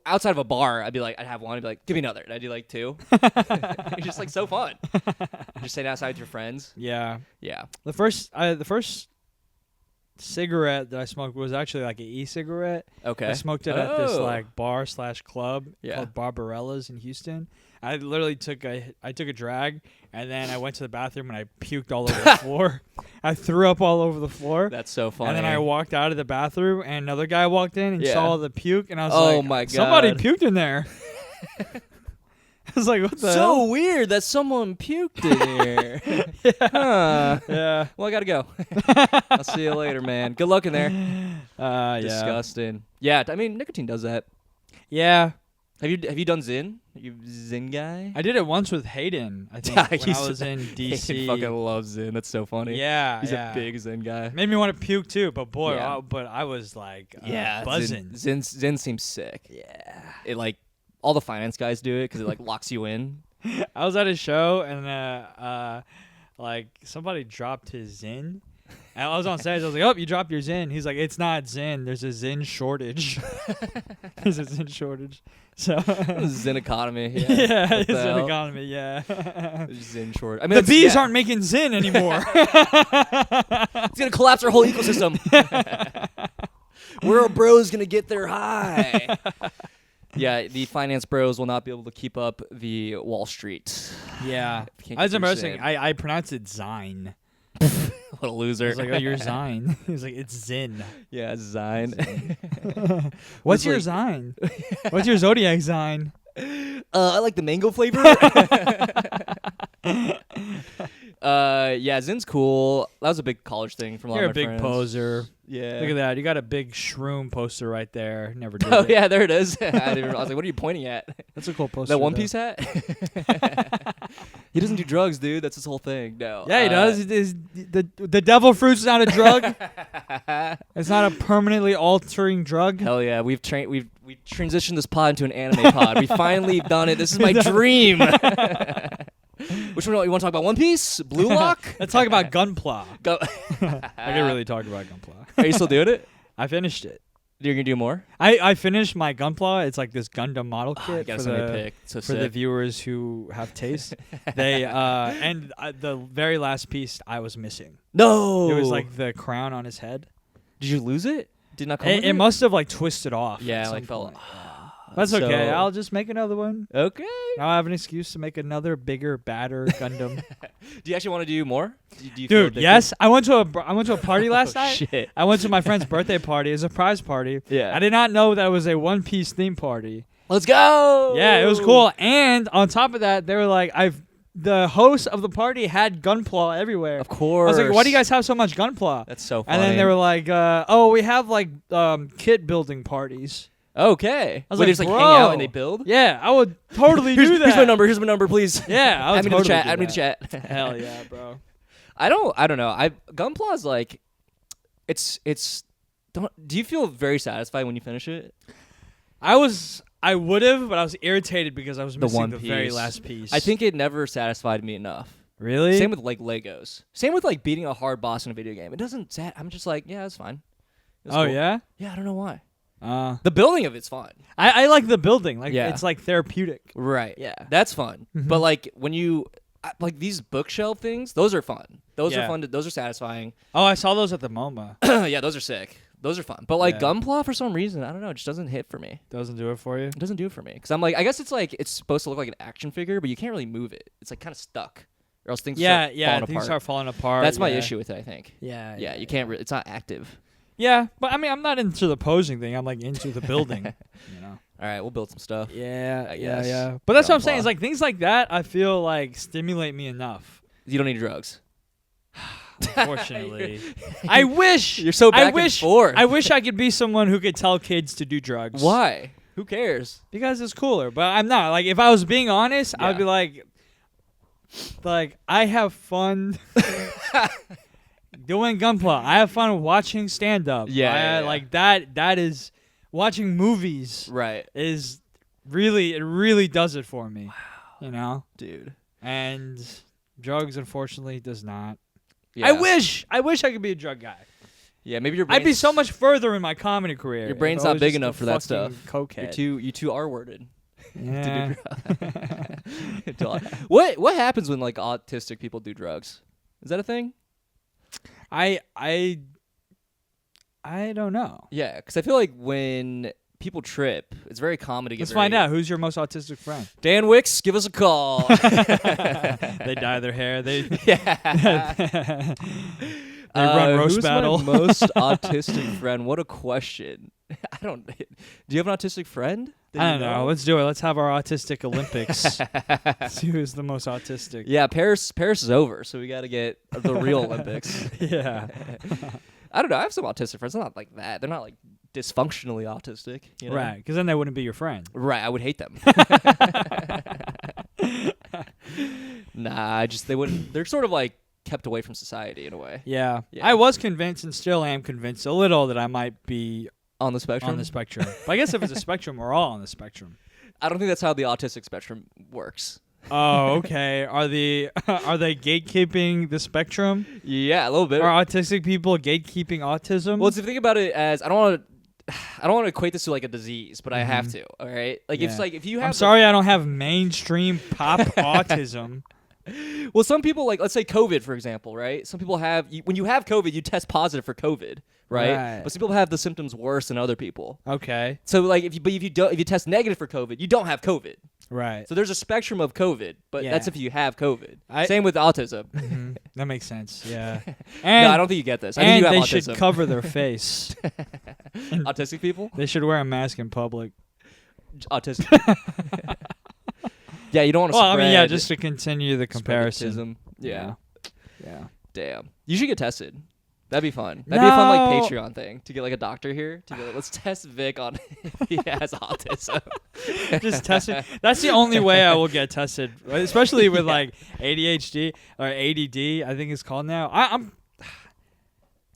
A: outside of a bar. I'd have one. I'd be like, give me another. And I'd do like two. It's just like so fun. Just sitting outside with your friends.
B: Yeah.
A: Yeah.
B: The first cigarette that I smoked was actually like an e-cigarette.
A: Okay.
B: I smoked it at this
A: Oh.
B: like bar/club
A: Yeah.
B: called Barbarella's in Houston. I literally took a drag, and then I went to the bathroom and I puked all over the floor. I threw up all over the floor.
A: That's so funny.
B: And then I walked out of the bathroom, and another guy walked in and
A: Yeah.
B: saw the puke, and I was
A: Oh
B: like,
A: my
B: somebody
A: God.
B: puked in there. I was like, what the
A: so
B: hell?
A: weird that someone puked in here. Huh.
B: Yeah.
A: Well, I gotta go. I'll see you later, man. Good luck in there.
B: Yeah.
A: Disgusting. Yeah, I mean nicotine does that.
B: Yeah.
A: Have you done Zyn? Are you a Zyn guy?
B: I did it once with Hayden, I think, when I was in DC.
A: He fucking loves Zyn. That's so funny.
B: Yeah,
A: He's
B: yeah.
A: a big Zyn guy.
B: Made me want to puke too, but boy,
A: Yeah.
B: but I was like
A: Yeah,
B: buzzing.
A: Zyn seems sick.
B: Yeah.
A: It like all the finance guys do it because it like locks you in.
B: I was at a show and like somebody dropped his Zyn. And I was on stage. I was like, "Oh, you dropped your Zyn." He's like, "It's not Zyn. There's a Zyn shortage. There's a Zyn shortage." So
A: Zyn economy. Yeah,
B: yeah,
A: What
B: it's
A: the
B: an
A: hell?
B: economy. Yeah.
A: Zyn short. I mean,
B: The
A: that's-
B: bees
A: yeah.
B: aren't making Zyn anymore.
A: It's gonna collapse our whole ecosystem. We're bros gonna get their high. Yeah, the finance bros will not be able to keep up the Wall Street.
B: Yeah.
A: Can't
B: That's
A: get their
B: embarrassing.
A: Zyn.
B: I pronounced it Zine.
A: What a loser.
B: I was like, "Oh, you're Zine." He was like, "It's Zin."
A: Yeah, Zine.
B: What's
A: It's
B: your
A: like-
B: Zine? What's your Zodiac Zine?
A: I like the mango flavor. Yeah, Zin's cool. That was a big college thing from a lot
B: You're a
A: of my
B: big
A: friends.
B: poser.
A: Yeah.
B: Look at that. You got a big shroom poster right there. Never did
A: Oh
B: it.
A: yeah, there it is. I was like, what are you pointing at?
B: That's a cool poster.
A: That One
B: though.
A: Piece hat? He doesn't do drugs, dude. That's his whole thing. No.
B: Yeah, he does. It is, the devil fruit's not a drug. It's not a permanently altering drug.
A: Hell yeah, we've transitioned this pod into an anime pod. We finally done it. This is my dream. Which one? You want to talk about One Piece? Blue Lock?
B: Let's talk about Gunpla.
A: Go.
B: I could really talk about Gunpla.
A: Are you still doing it?
B: I finished it.
A: You're gonna do more?
B: I finished my Gunpla. It's like this Gundam model
A: Oh,
B: kit
A: you gotta
B: for
A: send me a
B: the
A: pic. So
B: for the
A: sick.
B: viewers who have taste. They and the very last piece I was missing.
A: No.
B: It was like the crown on his head.
A: Did you lose it? Did not come with
B: It must have like twisted off.
A: Yeah,
B: at
A: like
B: some
A: fell.
B: point. That's okay.
A: So-
B: I'll just make another one.
A: Okay.
B: Now I have an excuse to make another bigger, badder Gundam.
A: Do you actually want to do more? Do you feel
B: Dude,
A: addicted?
B: yes. I went to a party last
A: Oh,
B: night.
A: Shit.
B: I went to my friend's birthday party. It was a surprise party.
A: Yeah.
B: I did not know that it was a One Piece theme party.
A: Let's go.
B: Yeah, it was cool. And on top of that, they were like, the host of the party had Gunpla everywhere.
A: Of course.
B: I was like, why do you guys have so much Gunpla?
A: That's so funny.
B: And then they were like, oh, we have like kit building parties.
A: okay.
B: I was
A: Wait,
B: like,
A: they just like hang
B: bro.
A: out and they build.
B: Yeah, I would totally do that.
A: Here's my number. Here's my number, please.
B: Yeah, I would
A: Add me to
B: totally
A: the chat.
B: do
A: Add me to
B: that.
A: the chat.
B: Hell yeah, bro.
A: I don't know. Gunpla is like, it's. Do you feel very satisfied when you finish it?
B: I would have, but I was irritated because I was missing
A: one
B: the very
A: piece.
B: last piece.
A: I think it never satisfied me enough.
B: really.
A: Same with like Legos. Same with like beating a hard boss in a video game. It doesn't. I'm just like, yeah, it's fine. It's
B: Oh
A: cool.
B: yeah.
A: Yeah, I don't know why.
B: I
A: The building of it's fun.
B: like the building. Like
A: Yeah.
B: it's like therapeutic.
A: Right.
B: Yeah.
A: That's fun.
B: Mhm.
A: But like when you like these bookshelf things, those are fun. Those
B: Yeah.
A: are fun. Those are satisfying.
B: Oh, I saw those at the MoMA.
A: Yeah, those are sick. Those are fun. But like
B: Yeah.
A: Gunpla, for some reason, I don't know, it just doesn't hit for me.
B: Doesn't do it for you.
A: It doesn't do it for me. Because I'm like, I guess it's like, it's supposed to look like an action figure, but you can't really move it. It's like kind of stuck. Or else things
B: Yeah,
A: start
B: yeah.
A: falling
B: Things
A: apart.
B: start falling apart.
A: That's my
B: yeah.
A: issue with it, I think.
B: Yeah.
A: Yeah, you can't, it's not active.
B: Yeah, but I mean, I'm not into the posing thing. I'm like into the building. You know.
A: All right, we'll build some stuff.
B: Yeah,
A: I
B: yeah,
A: guess.
B: yeah. But that's what I'm saying.
A: Gunpla.
B: Is like things like that. I feel like stimulate me enough.
A: You don't need drugs.
B: Unfortunately, I wish
A: You're so back
B: I wish
A: and forth.
B: I wish I could be someone who could tell kids to do drugs.
A: Why? Who cares?
B: Because it's cooler. But I'm not. Like if I was being honest,
A: Yeah.
B: I'd be like I have fun doing Gunpla. I have fun watching stand up.
A: Yeah.
B: Like that is watching movies
A: Right.
B: is really, it really does it for me. Wow. You know?
A: Dude.
B: And drugs unfortunately does not.
A: Yeah.
B: I wish I could be a drug guy.
A: Yeah, maybe your
B: I'd be
A: brain's-
B: so much further in my comedy career.
A: Your brain's
B: if I
A: not
B: was
A: big
B: just a
A: enough for that
B: fucking
A: stuff.
B: Cokehead.
A: You too R-worded.
B: Yeah.
A: What happens when like autistic people do drugs? Is that a thing?
B: I don't know.
A: Yeah, because I feel like when people trip, it's very common to get.
B: Let's find out who's your most autistic friend.
A: Dan Wicks, give us a call.
B: They dye their hair. They
A: Yeah.
B: They run roast
A: who's
B: battle.
A: My most autistic friend? What a question. I don't. Do you have an autistic friend? that
B: I
A: you
B: don't know. Let's do it. Let's have our autistic Olympics. See who's the most autistic.
A: Yeah, Paris is over, so we got to get the real Olympics.
B: Yeah.
A: I don't know. I have some autistic friends. They're not like that. They're not like dysfunctionally autistic. You know?
B: Right. Because then they wouldn't be your friend.
A: Right. I would hate them. Nah, they wouldn't. They're sort of like kept away from society in a way.
B: Yeah.
A: Yeah.
B: I was convinced and still am convinced a little that I might be
A: On the spectrum.
B: on the spectrum. But I guess if it's a spectrum, we're all on the spectrum.
A: I don't think that's how the autistic spectrum works.
B: Oh, okay. Are they gatekeeping the spectrum?
A: Yeah, a little bit.
B: Are autistic people gatekeeping autism?
A: Well, if you think about it as I don't want to equate this to like a disease, but I have to. All right, like
B: Mm-hmm. Yeah.
A: if you have
B: I'm sorry I don't have mainstream pop autism.
A: Well, some people like let's say COVID for example, right? Some people have when you have COVID, you test positive for COVID, right?
B: Right.
A: But some people have the symptoms worse than other people.
B: Okay.
A: So like if you test negative for COVID, you don't have COVID.
B: Right.
A: So there's a spectrum of COVID, but that's
B: Yeah.
A: if you have COVID.
B: I-
A: Same with autism.
B: Mhm. That makes sense. Yeah. And,
A: No, I don't think you get this. I think
B: and
A: you have
B: they
A: autism.
B: should cover their face.
A: Autistic people?
B: They should wear a mask in public.
A: Autistic. Yeah, you don't want to
B: Well, I
A: spread.
B: mean, yeah, just to continue the
A: spread
B: comparison.
A: autism. Yeah.
B: Yeah.
A: Damn. You should get tested. That'd be fun. That'd be a fun like
B: No.
A: Patreon thing to get like a doctor here to go. Let's test Vic on if he has autism.
B: Just test it. That's the only way I will get tested, especially with like ADHD or ADD. I think it's called now. I'm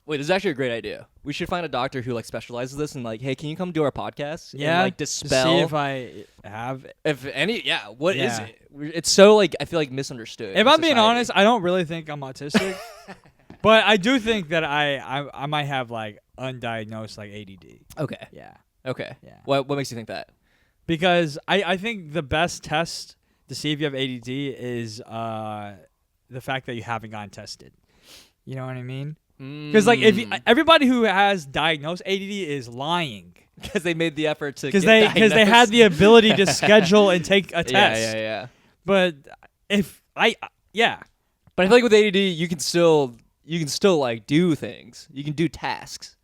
A: Wait, this is actually a great idea. We should find a doctor who like specializes this and like, hey, can you come do our podcast?
B: yeah.
A: And, like
B: to
A: dispel
B: see if I have.
A: if any. Yeah. What is
B: Yeah.
A: it? It's so like I feel like misunderstood.
B: If
A: in
B: I'm being
A: society.
B: honest, I don't really think I'm autistic, but I do think that I might have like undiagnosed like ADD.
A: Okay.
B: Yeah.
A: Okay.
B: Yeah.
A: What makes you think that?
B: Because I think the best test to see if you have ADD is the fact that you haven't gotten tested. You know what I mean? Because like everybody who has diagnosed ADD is lying.
A: Because they made the effort to
B: Because they had the ability to schedule and take a test.
A: Yeah.
B: But
A: But I feel like with ADD, you can still like do things. You can do tasks.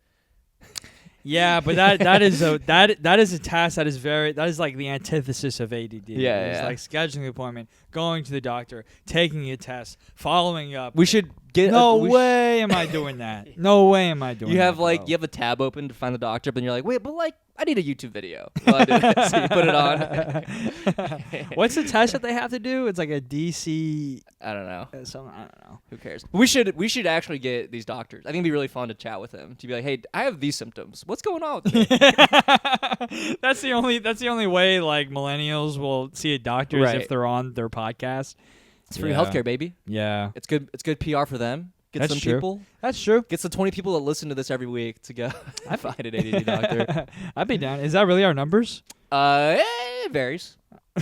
B: Yeah, but that is a task that is like the antithesis of ADD. It's like scheduling an appointment, going to the doctor, taking a test, following up.
A: We should get.
B: No way am I doing that. No way am I doing that.
A: You have
B: bro.
A: you have a tab open to find the doctor, but then you're like, wait, but like I need a YouTube video. While I do this. So you put it on.
B: What's the test that they have to do? It's like a DC.
A: I don't know.
B: Something, I don't know.
A: Who cares? We should actually get these doctors. I think it'd be really fun to chat with them. To be like, hey, I have these symptoms. What's going on with me?
B: That's the only way like millennials will see a doctor is if they're on their podcast.
A: It's free healthcare, baby.
B: Yeah.
A: It's good PR for them. Get
B: That's
A: some
B: true.
A: people.
B: That's true.
A: Get some 20 people that listen to this every week to go find an ADD doctor.
B: I'd be down. Is that really our numbers?
A: It varies.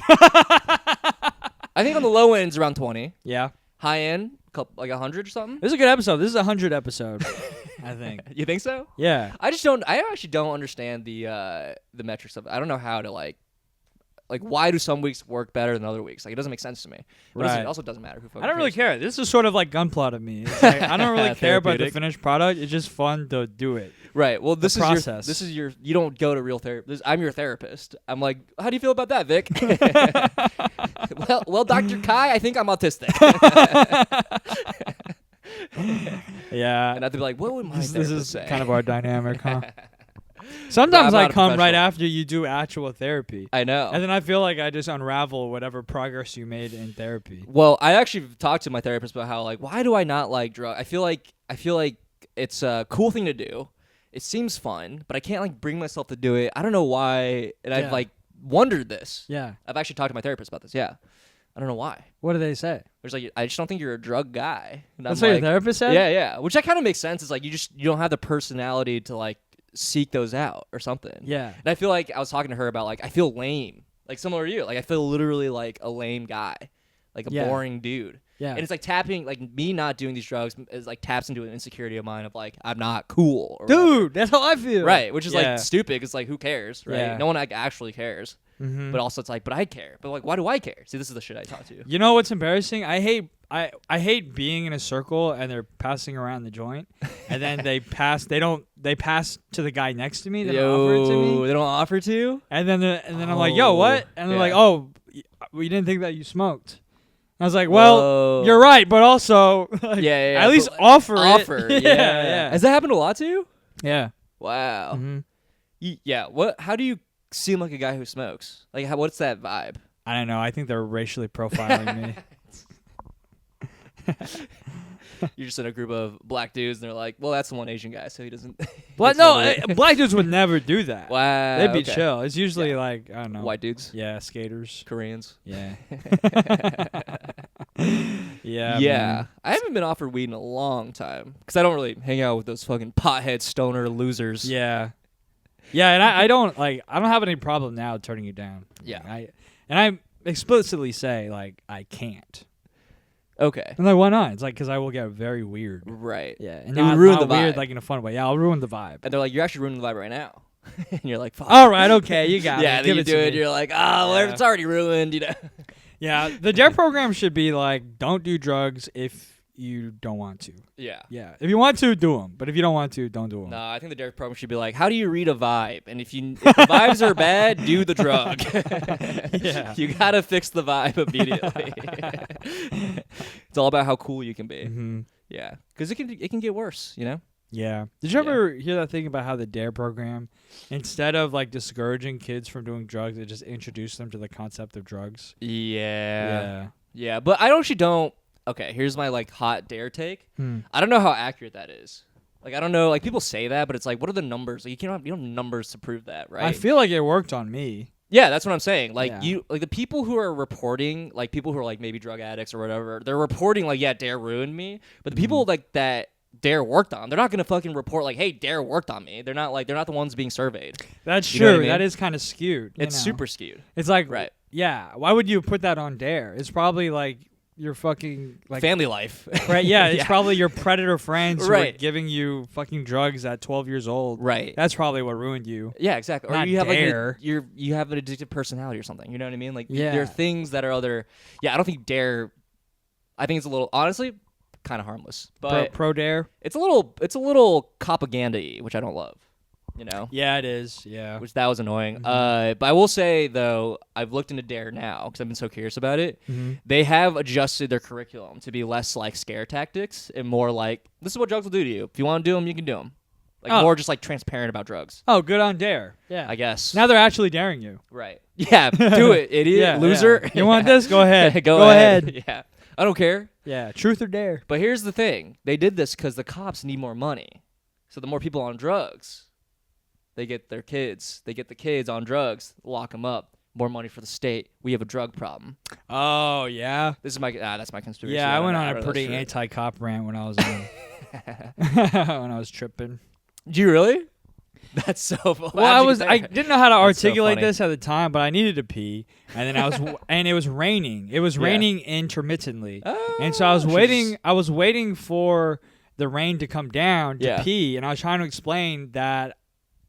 A: I think on the low end is around 20.
B: Yeah.
A: High end, like 100 or something.
B: This is a good episode. This is a 100 episode. I think.
A: You think so?
B: Yeah.
A: I actually don't understand the metrics of it. I don't know how to like why do some weeks work better than other weeks? Like it doesn't make sense to me. But
B: Right.
A: It also doesn't matter who fucking
B: I don't really
A: cares.
B: care. This is sort of like Gunpla to me. It's like, I don't really care about the
A: Therapeutic.
B: finished product. It's just fun to do it.
A: Right. Well, this
B: process.
A: is your you don't go to real therapy. I'm your therapist. I'm like, how do you feel about that, Vic? well, Dr. Kai, I think I'm autistic.
B: Yeah.
A: And I'd be like, what would my
B: This
A: therapist
B: is
A: say?
B: kind of our dynamic, huh? Sometimes
A: I'm
B: I
A: not a
B: come right
A: professional.
B: after you do actual therapy.
A: I know.
B: And then I feel like I just unravel whatever progress you made in therapy.
A: Well, I actually talked to my therapist about how like why do I not like drugs? I feel like it's a cool thing to do. It seems fun, but I can't like bring myself to do it. I don't know why, and I've
B: Yeah.
A: like wondered this.
B: Yeah.
A: I've actually talked to my therapist about this. Yeah, I don't know why.
B: What do they say?
A: There's like I just don't think you're a drug guy. And
B: That's
A: I'm
B: what
A: like,
B: your therapist said?
A: Yeah, which that kind of makes sense. It's like you don't have the personality to like seek those out or something.
B: Yeah.
A: And I feel like I was talking to her about like I feel lame, like similar to you. Like I feel literally like a lame guy, like a
B: Yeah.
A: boring dude.
B: Yeah.
A: And it's like tapping, like me not doing these drugs is like taps into an insecurity of mine of like I'm not cool. Or whatever.
B: Dude, that's how I feel.
A: Right, which is
B: Yeah.
A: like stupid because like who cares, right?
B: Yeah.
A: No one like actually cares.
B: Mhm.
A: But also it's like, but I care. But like, why do I care? See, this is the shit I talk to.
B: You know what's embarrassing? I hate being in a circle and they're passing around the joint, and then they pass to the guy next to me. They don't offer it to me,
A: They don't offer to?
B: and then I'm like, yo, what? And they're
A: Yeah.
B: like, oh, we didn't think that you smoked. I was like, well,
A: Whoa.
B: you're right, but also, like,
A: Yeah,
B: at least
A: but
B: offer it.
A: offer.
B: yeah.
A: Has that happened a lot to you?
B: Yeah.
A: Wow.
B: Mhm.
A: Yeah. What? How do you seem like a guy who smokes? Like, what's that vibe?
B: I don't know. I think they're racially profiling me.
A: You're just in a group of black dudes, and they're like, "Well, that's the one Asian guy, so he doesn't."
B: But
A: he's
B: no,
A: only-
B: black dudes would never do that.
A: wow.
B: They'd be
A: okay.
B: chill. It's usually like, I don't know.
A: White dudes,
B: Yeah, skaters.
A: Koreans.
B: Yeah. Yeah.
A: Yeah.
B: man.
A: I haven't been offered weed in a long time because I don't really hang out with those fucking pothead stoner losers.
B: Yeah. Yeah, and I don't have any problem now turning it down.
A: Yeah.
B: I explicitly say like I can't.
A: Okay.
B: I'm like, why not? It's like because I will get very weird.
A: Right.
B: Yeah, and
A: It would
B: not,
A: ruin
B: not
A: the
B: weird
A: vibe.
B: like in a fun way. Yeah, I'll ruin the vibe.
A: And they're like, "You're actually ruining the vibe right now," and you're like, "Fuck."
B: All right, okay, you got
A: Yeah.
B: it.
A: Then
B: Give
A: you
B: it
A: do
B: to
A: it.
B: me.
A: You're like, "Oh, well,
B: Yeah.
A: it's already ruined," you know.
B: Yeah, the DARE program should be like, don't do drugs if you don't want to.
A: Yeah.
B: Yeah, if you want to, do them. But if you don't want to, don't do them.
A: No, I think the Derek program should be like, how do you read a vibe? And if the vibes are bad, do the drug.
B: Yeah.
A: You gotta fix the vibe immediately. It's all about how cool you can be.
B: Mm-hmm.
A: Yeah, because it can get worse, you know.
B: Yeah. Did you ever hear that thing about how the DARE program, instead of like discouraging kids from doing drugs, it just introduced them to the concept of drugs?
A: Yeah, but I actually don't. Okay, here's my like hot dare take.
B: Hmm.
A: I don't know how accurate that is. Like I don't know. Like people say that, but it's like, what are the numbers? Like you don't have numbers to prove that, right?
B: I feel like it worked on me.
A: Yeah, that's what I'm saying. Like
B: Yeah.
A: the people who are reporting, like people who are like maybe drug addicts or whatever, they're reporting like, yeah, Dare ruined me. But the people like that Dare worked on, they're not gonna fucking report like, hey, Dare worked on me. They're not the ones being surveyed.
B: That's
A: You know what
B: true.
A: I mean?
B: That is kind of skewed.
A: It's
B: you know?
A: super skewed.
B: It's like,
A: Right.
B: yeah. Why would you put that on DARE? It's probably like your fucking like
A: family life.
B: right. Yeah, it's probably your predator friends who are
A: Right.
B: giving you fucking drugs at 12 years old.
A: Right.
B: That's probably what ruined you.
A: Yeah, exactly. Or
B: Not
A: you have
B: Dare.
A: like you have an addictive personality or something. You know what I mean? Like
B: Yeah.
A: there are things that are other. Yeah, I don't think Dare. I think it's a little honestly kind of harmless, but
B: Pro Dare.
A: it's a little propaganda-y, which I don't love. You know.
B: Yeah, it is. Yeah.
A: Which that was annoying.
B: Mm-hmm.
A: But I will say though, I've looked into Dare now because I've been so curious about it.
B: Mhm.
A: They have adjusted their curriculum to be less like scare tactics and more like this is what drugs will do to you. If you want to do them, you can do them. Like
B: Oh.
A: more just like transparent about drugs.
B: Oh, good on Dare. Yeah.
A: I guess.
B: Now they're actually daring you.
A: Right. Yeah. Do it, idiot,
B: Yeah,
A: loser.
B: yeah. You want this? Go ahead.
A: Go ahead. Yeah. I don't care.
B: Yeah. Truth or dare.
A: But here's the thing: they did this because the cops need more money. So the more people on drugs, they get their kids. They get the kids on drugs, lock them up. More money for the state. We have a drug problem.
B: Oh yeah.
A: This is my that's my conspiracy.
B: Yeah, I
A: don't
B: went
A: know-
B: on
A: don't
B: a
A: know
B: pretty
A: that's true.
B: anti-cop rant when I was when I was tripping.
A: Do you really? That's so.
B: Well, I didn't know how to
A: That's so
B: articulate
A: funny.
B: this at the time, but I needed to pee, and then I was and it was raining. It was
A: Yeah.
B: raining intermittently,
A: Oh,
B: and so I was
A: she's-
B: waiting. I was waiting for the rain to come down to
A: Yeah.
B: pee, and I was trying to explain that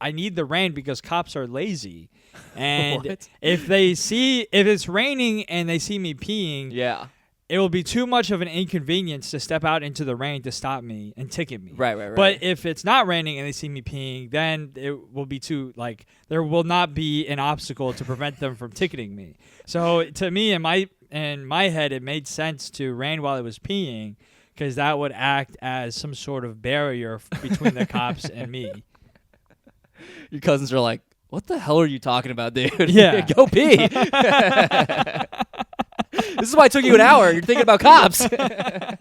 B: I need the rain because cops are lazy, and
A: What?
B: if it's raining and they see me peeing,
A: Yeah.
B: it will be too much of an inconvenience to step out into the rain to stop me and ticket me.
A: Right.
B: But if it's not raining and they see me peeing, then it will be too there will not be an obstacle to prevent them from ticketing me. So to me, in my head, it made sense to rain while I was peeing because that would act as some sort of barrier between the cops and me.
A: your cousins are like, "What the hell are you talking about, dude?
B: Yeah.
A: Go pee." This is why it took you an hour. You're thinking about cops.
B: Yeah.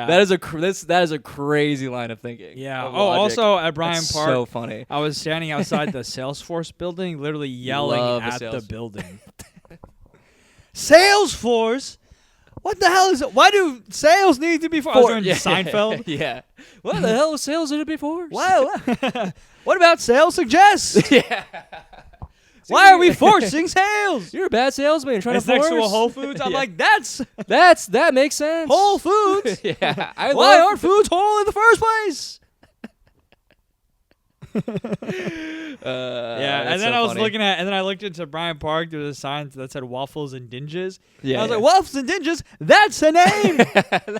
A: That is a crazy line of thinking.
B: Yeah.
A: of
B: Oh,
A: logic.
B: also at Bryant
A: That's
B: Park,
A: so funny.
B: I was standing outside the Salesforce building, literally yelling
A: Love the
B: at the
A: Sales-
B: building. Salesforce? What the hell is it? Why do sales need to be for? I was doing Seinfeld.
A: Yeah. What the hell was sales in it before?
B: Wow. What about sales suggests?
A: Yeah.
B: Why are we forcing sales?
A: You're a bad salesman. You're trying
B: It's
A: to
B: next
A: force.
B: to a Whole Foods. I'm
A: Yeah.
B: like, that
A: makes sense.
B: Whole Foods.
A: Yeah.
B: Why aren't foods whole in the first place? Yeah, and then I was looking at, and then I looked into Bryant Park. There was a sign that said Waffles and Dinges.
A: Yeah,
B: I was
A: yeah.
B: like, Waffles and Dinges, that's a name.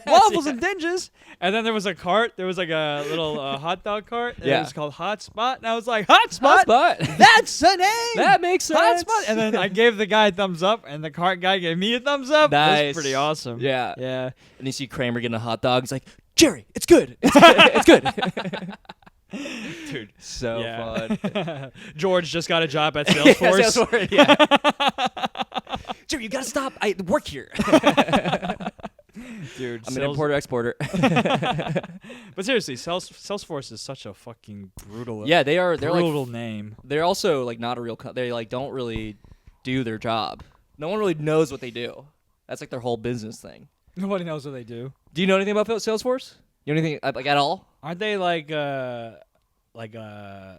B: Waffles and Dinges. And then there was a cart. There was like a little hot dog cart. And
A: Yeah.
B: it was called Hot Spot. And I was like, Hot Spot?
A: Spot.
B: That's a name.
A: That makes sense.
B: Hot Spot. And then I gave the guy a thumbs up, and the cart guy gave me a thumbs up. That
A: Nice.
B: was pretty awesome.
A: Yeah.
B: Yeah.
A: And you see Kramer getting a hot dog. He's like, Jerry, it's good. It's good.
B: Dude.
A: So fun.
B: George just got a job at Salesforce.
A: Salesforce, yeah. Jerry, you gotta stop. I work here.
B: Dude,
A: I'm an importer exporter.
B: But seriously, Salesforce is such a fucking brutal.
A: Yeah, they are. They're
B: brutal
A: like.
B: name.
A: They're also like not a real. They like don't really do their job. No one really knows what they do. That's like their whole business thing.
B: Nobody knows what they do.
A: Do you know anything about Salesforce? You know anything like at all?
B: Aren't they like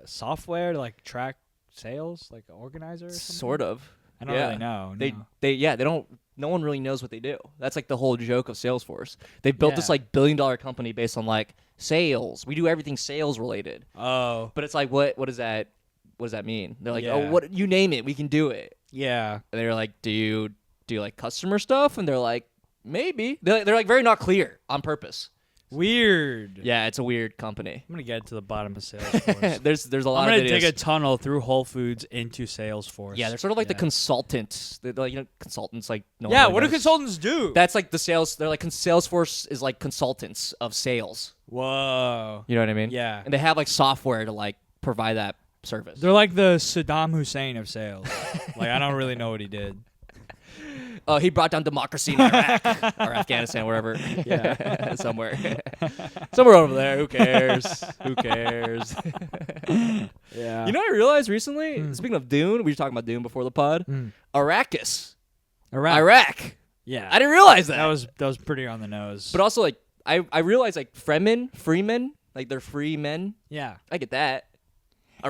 B: software to like track sales, like an organizer? Or something?
A: Sort of.
B: I don't
A: yeah.
B: really know.
A: They
B: no.
A: they don't. No one really knows what they do. That's like the whole joke of Salesforce. They built this
B: Yeah.
A: like billion-dollar company based on like sales. We do everything sales related.
B: Oh.
A: But it's like what does that mean? They're like,
B: Yeah.
A: oh, what you name it, we can do it.
B: Yeah.
A: And they're like, do you like customer stuff? And they're like, maybe. They're like very not clear on purpose.
B: Weird.
A: Yeah, it's a weird company.
B: I'm gonna get to the bottom of Salesforce.
A: There's a lot
B: I'm
A: of
B: gonna
A: videos.
B: dig a tunnel through Whole Foods into Salesforce.
A: Yeah, they're sort of like the
B: Yeah.
A: consultants. They're like consultants like no one
B: Yeah,
A: really
B: what do
A: knows.
B: consultants do?
A: That's like the sales. They're like Salesforce is like consultants of sales.
B: Whoa.
A: You know what I mean?
B: Yeah.
A: And they have like software to like provide that service.
B: They're like the Saddam Hussein of sales. Like I don't really know what he did.
A: He brought down democracy in Iraq or Afghanistan, wherever.
B: Yeah.
A: somewhere over there. Who cares? Who cares?
B: Yeah.
A: You know what I realized recently? Speaking of Dune, we were talking about Dune before the pod. Arrakis. Iraq.
B: Yeah.
A: I didn't realize that.
B: That was pretty on the nose.
A: But also, like, I realized, like, Fremen, like, they're free men.
B: yeah.
A: I get that.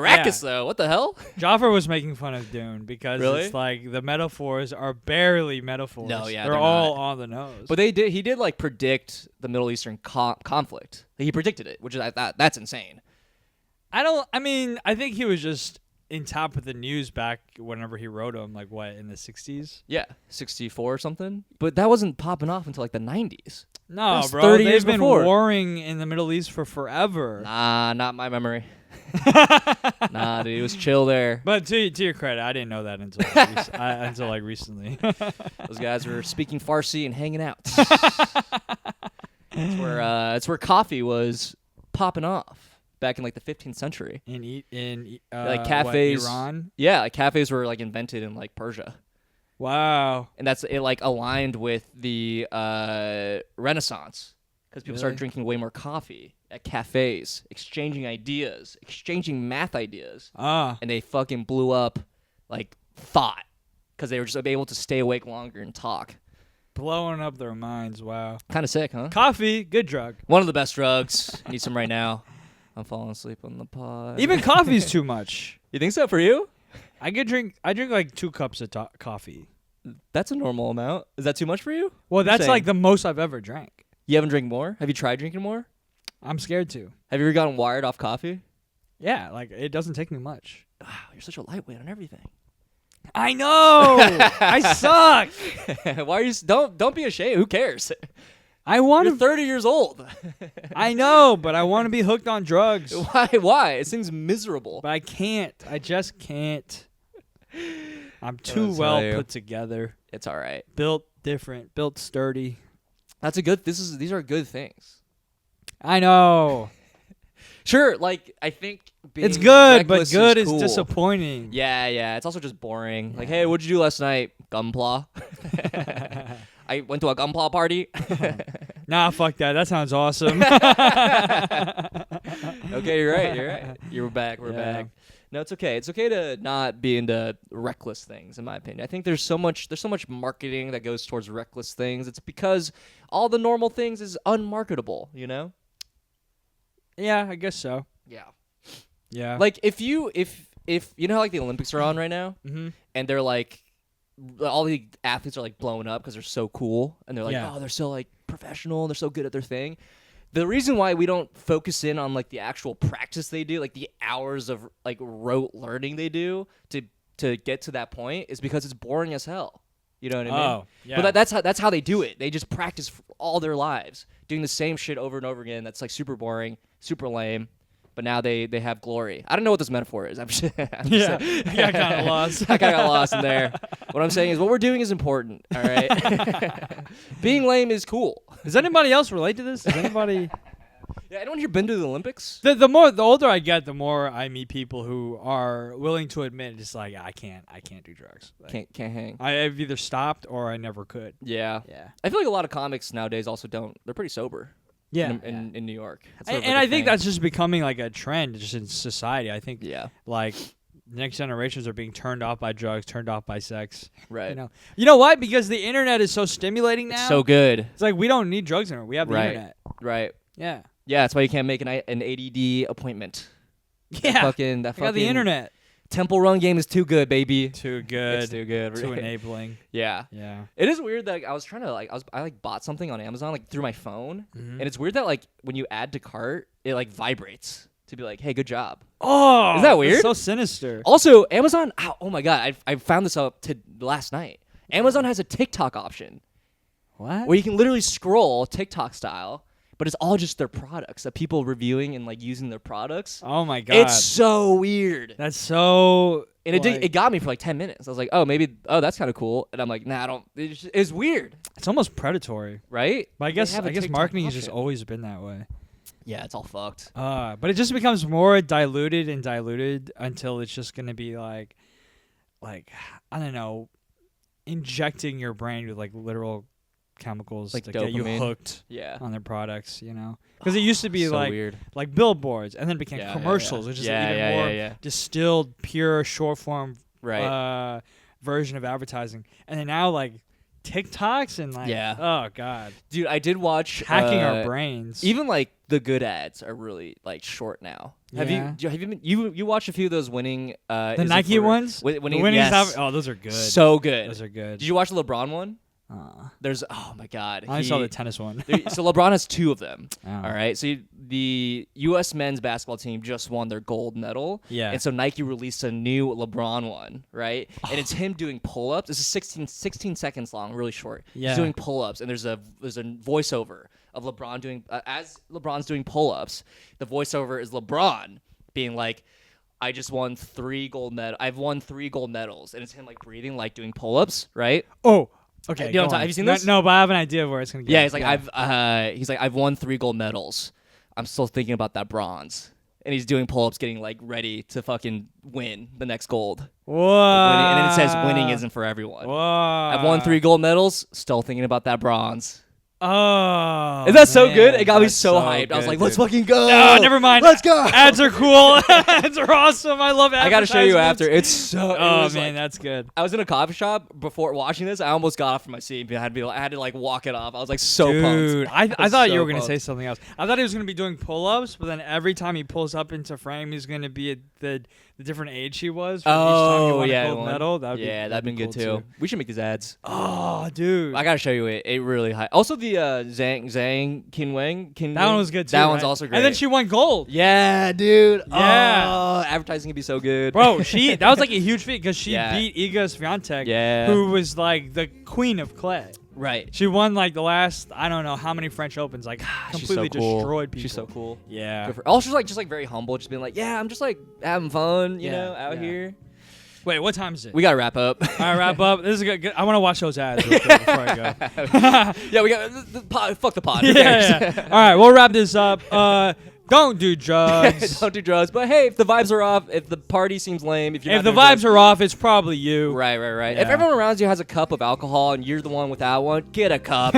A: Arrakis, though. What the hell?
B: Jafar was making fun of Dune because
A: Really?
B: it's like the metaphors are barely metaphors.
A: No, yeah,
B: they're
A: they're
B: all
A: not.
B: on the nose.
A: But he did like predict the Middle Eastern conflict. He predicted it, which is that's insane.
B: I think he was just in top of the news back whenever he wrote them, like what, in the 60s?
A: Yeah, 64 or something. But that wasn't popping off until like the 90s.
B: No,
A: That's
B: bro.
A: 30
B: They've
A: years
B: been
A: before.
B: warring in the Middle East for forever.
A: Nah, not my memory. Nah, dude, it was chill there.
B: But to your credit, I didn't know that until until like recently.
A: Those guys were speaking Farsi and hanging out. That's where coffee was popping off back in like the 15th century.
B: in
A: Like cafes,
B: what, Iran.
A: Yeah, like cafes were like invented in like Persia,
B: Wow.
A: and that's it. Like aligned with the Renaissance because people started
B: Really?
A: drinking way more coffee at cafes, exchanging ideas, exchanging math ideas,
B: Ah.
A: and they fucking blew up like thought because they were just able to stay awake longer and talk.
B: Blowing up their minds. Wow.
A: Kind of sick, huh?
B: Coffee, good drug.
A: One of the best drugs. Need some right now. I'm falling asleep on the pod.
B: Even coffee's too much.
A: You think so for you?
B: I drink like 2 cups of coffee.
A: That's a normal amount. Is that too much for you?
B: Well, that's
A: Same.
B: like the most I've ever drank.
A: You haven't drank more? Have you tried drinking more?
B: I'm scared to.
A: Have you ever gotten wired off coffee?
B: Yeah, like it doesn't take me much.
A: Wow, you're such a lightweight on everything.
B: I know. I suck.
A: Why are you? Don't be ashamed. Who cares?
B: I want
A: You're
B: to.
A: 30 years old.
B: I know, but I want to be hooked on drugs.
A: Why? Why? It seems miserable.
B: But I can't. I just can't. I'm too
A: I'll
B: well
A: tell you.
B: put together,
A: It's all right.
B: built different, built sturdy.
A: That's a good. These are good things.
B: I know.
A: Sure, like I think being
B: It's good, but
A: reckless
B: good is
A: cool.
B: disappointing.
A: Yeah. It's also just boring. Like, hey, what'd you do last night? Gunpla. I went to a gunpla party.
B: Nah, fuck that. That sounds awesome.
A: Okay, you're right. You're back. We're
B: Yeah.
A: back. No, it's okay. It's okay to not be into reckless things, in my opinion. I think there's so much marketing that goes towards reckless things. It's because all the normal things is unmarketable, you know?
B: Yeah, I guess so.
A: Yeah.
B: Yeah.
A: Like if you know how like the Olympics are on right now,
B: mm-hmm.
A: and they're like all the athletes are like blowing up because they're so cool, and they're like,
B: Yeah.
A: oh, they're so like professional, they're so good at their thing. The reason why we don't focus in on like the actual practice they do, like the hours of like rote learning they do to get to that point, is because it's boring as hell. You know what I mean?
B: Oh, yeah.
A: But that's how they do it. They just practice all their lives doing the same shit over and over again. That's like super boring, super lame. But now they have glory. I don't know what this metaphor is. I'm just
B: Yeah, I got kind of lost.
A: I kind of got lost in there. What I'm saying is what we're doing is important. All right. Being lame is cool.
B: Does anybody else relate to this? Does anybody?
A: Yeah, anyone here been to the Olympics?
B: The older I get, the more I meet people who are willing to admit it's like I can't do drugs. Like,
A: Can't hang.
B: I've either stopped or I never could.
A: Yeah.
B: Yeah.
A: I feel like a lot of comics nowadays also don't. They're pretty sober.
B: Yeah.
A: In New York. That's
B: And,
A: sort of
B: and
A: like
B: I
A: a
B: think
A: thing.
B: that's just becoming like a trend just in society. I think
A: Yeah.
B: like the next generations are being turned off by drugs, turned off by sex.
A: Right.
B: You know why? Because the internet is so stimulating now.
A: It's so good.
B: It's like we don't need drugs anymore. We have the
A: Right.
B: internet.
A: Right.
B: Yeah.
A: Yeah, that's why you can't make an ADD appointment.
B: Yeah.
A: Fucking
B: I got the internet.
A: Temple Run game is too good, baby.
B: Too good.
A: It's too good.
B: Too enabling.
A: Yeah.
B: Yeah.
A: It is weird that like, I was trying to like I bought something on Amazon like through my phone,
B: Mhm.
A: and it's weird that like when you add to cart, it like vibrates to be like, "Hey, good job."
B: Oh,
A: Is that
B: that's
A: weird?
B: so sinister.
A: Also, Amazon. Oh my god, I found this out to last night. Amazon has a TikTok option
B: What?
A: where you can literally scroll TikTok style, but it's all just their products, that people reviewing and like using their products.
B: Oh my god.
A: It's so weird.
B: That's so.
A: And it got me for like 10 minutes. I was like, oh, that's kind of cool. And I'm like, nah, I don't. It's weird,
B: It's almost predatory.
A: right?
B: But I
A: They
B: guess
A: have a TikTok
B: marketing has just
A: option.
B: always been that way.
A: Yeah, it's all fucked.
B: But it just becomes more diluted and diluted until it's just gonna be like I don't know, injecting your brain with like literal chemicals
A: Like
B: to get you
A: dopamine.
B: hooked
A: Yeah.
B: on their products. Because it used to be
A: So
B: like
A: weird.
B: like billboards, and then it became
A: Yeah, yeah,
B: commercials,
A: yeah.
B: which is
A: Yeah,
B: even
A: yeah,
B: more
A: yeah.
B: distilled, pure, short form
A: Right.
B: version of advertising. And then now like TikToks and like,
A: Yeah.
B: oh god,
A: Dude, I did watch
B: hacking our brains.
A: Even like the good ads are really like short now. Have
B: Yeah.
A: you been you watched a few of those winning
B: the
A: is it
B: Nike
A: for-
B: ones,
A: winning,
B: the winning
A: yes.
B: stuff. Oh, those are good.
A: So good.
B: Those are good.
A: Did you watch the LeBron one?
B: I
A: There's oh my god.
B: only saw the tennis one.
A: So LeBron has two of them.
B: Oh.
A: All right. So the U.S. men's basketball team just won their gold medal.
B: Yeah.
A: And so Nike released a new LeBron one, right? And it's him doing pull-ups. This is 16 seconds long, really short.
B: Yeah.
A: He's doing pull-ups, and there's a voiceover of LeBron doing as LeBron's doing pull-ups. The voiceover is LeBron being like, I just won 3 gold medals. I've won 3 gold medals, and it's him like breathing, like doing pull-ups, right?
B: Oh, okay.
A: You know
B: go
A: what I'm talking-
B: on.
A: have you seen
B: No-
A: this?
B: No, but I have an idea of where it's gonna go.
A: Yeah, he's like I've won 3 gold medals. I'm still thinking about that bronze, and he's doing pull-ups, getting like ready to fucking win the next gold.
B: Whoa.
A: And then it says winning isn't for everyone.
B: Whoa.
A: I've won 3 gold medals. Still thinking about that bronze.
B: Oh.
A: Is that so good?
B: man,
A: It got me
B: that's
A: so hyped. I was
B: good,
A: like, let's
B: dude.
A: fucking go.
B: No, never mind.
A: Let's go.
B: Ads are cool. Ads are awesome. I love ads.
A: I gotta show you after. It's so. it
B: Oh
A: was
B: man,
A: like-
B: that's good.
A: I was in a coffee shop before watching this. I almost got off from my seat. I had to like walk it off. I was like so
B: Dude,
A: pumped.
B: I
A: was
B: thought
A: so
B: you were gonna
A: pumped.
B: say something else. I thought he was gonna be doing pull-ups, but then every time he pulls up into frame, he's gonna be at the different age he was. For each time he
A: Oh
B: won
A: yeah,
B: a gold
A: one.
B: medal. That'd
A: That'd been good
B: cool
A: too. We should make these ads.
B: Oh, dude,
A: I gotta show you it. It really high. Also the Zhang Qinwen.
B: that one was good too.
A: That one's
B: right?
A: also great.
B: And then she won gold.
A: Yeah, dude.
B: Yeah.
A: Oh, advertising can be so good.
B: Bro, that was like a huge feat because she
A: Yeah.
B: beat Iga Swiatek,
A: Yeah.
B: who was like the queen of clay.
A: Right.
B: She won like the last I don't know how many French Opens, like
A: She's so
B: completely
A: cool.
B: destroyed people.
A: She's so cool.
B: Yeah.
A: Good for- Also, she's like just like very humble, just being like, yeah, I'm just like having fun, you
B: Yeah,
A: know, out
B: yeah.
A: here.
B: Wait, what time is it?
A: We gotta wrap up.
B: All right, wrap up. This is good. I want to watch those ads real quick before I go.
A: Yeah, we got the pod, fuck the pod. Who
B: yeah,
A: cares?
B: yeah. All right, we'll wrap this up. Don't do drugs.
A: Don't do drugs. But hey, if the vibes are off, if the party seems lame, if you're
B: If
A: not
B: the
A: doing
B: vibes are off, it's probably you.
A: right. If
B: Yeah.
A: everyone around you has a cup of alcohol and you're the one without one, get a cup.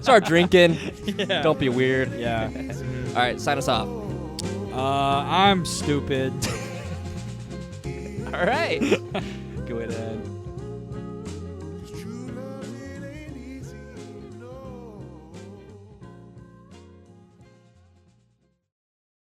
A: Start drinking.
B: Yeah.
A: Don't be weird.
B: Yeah.
A: All right, sign us off.
B: I'm stupid.
A: All right. Good way to end.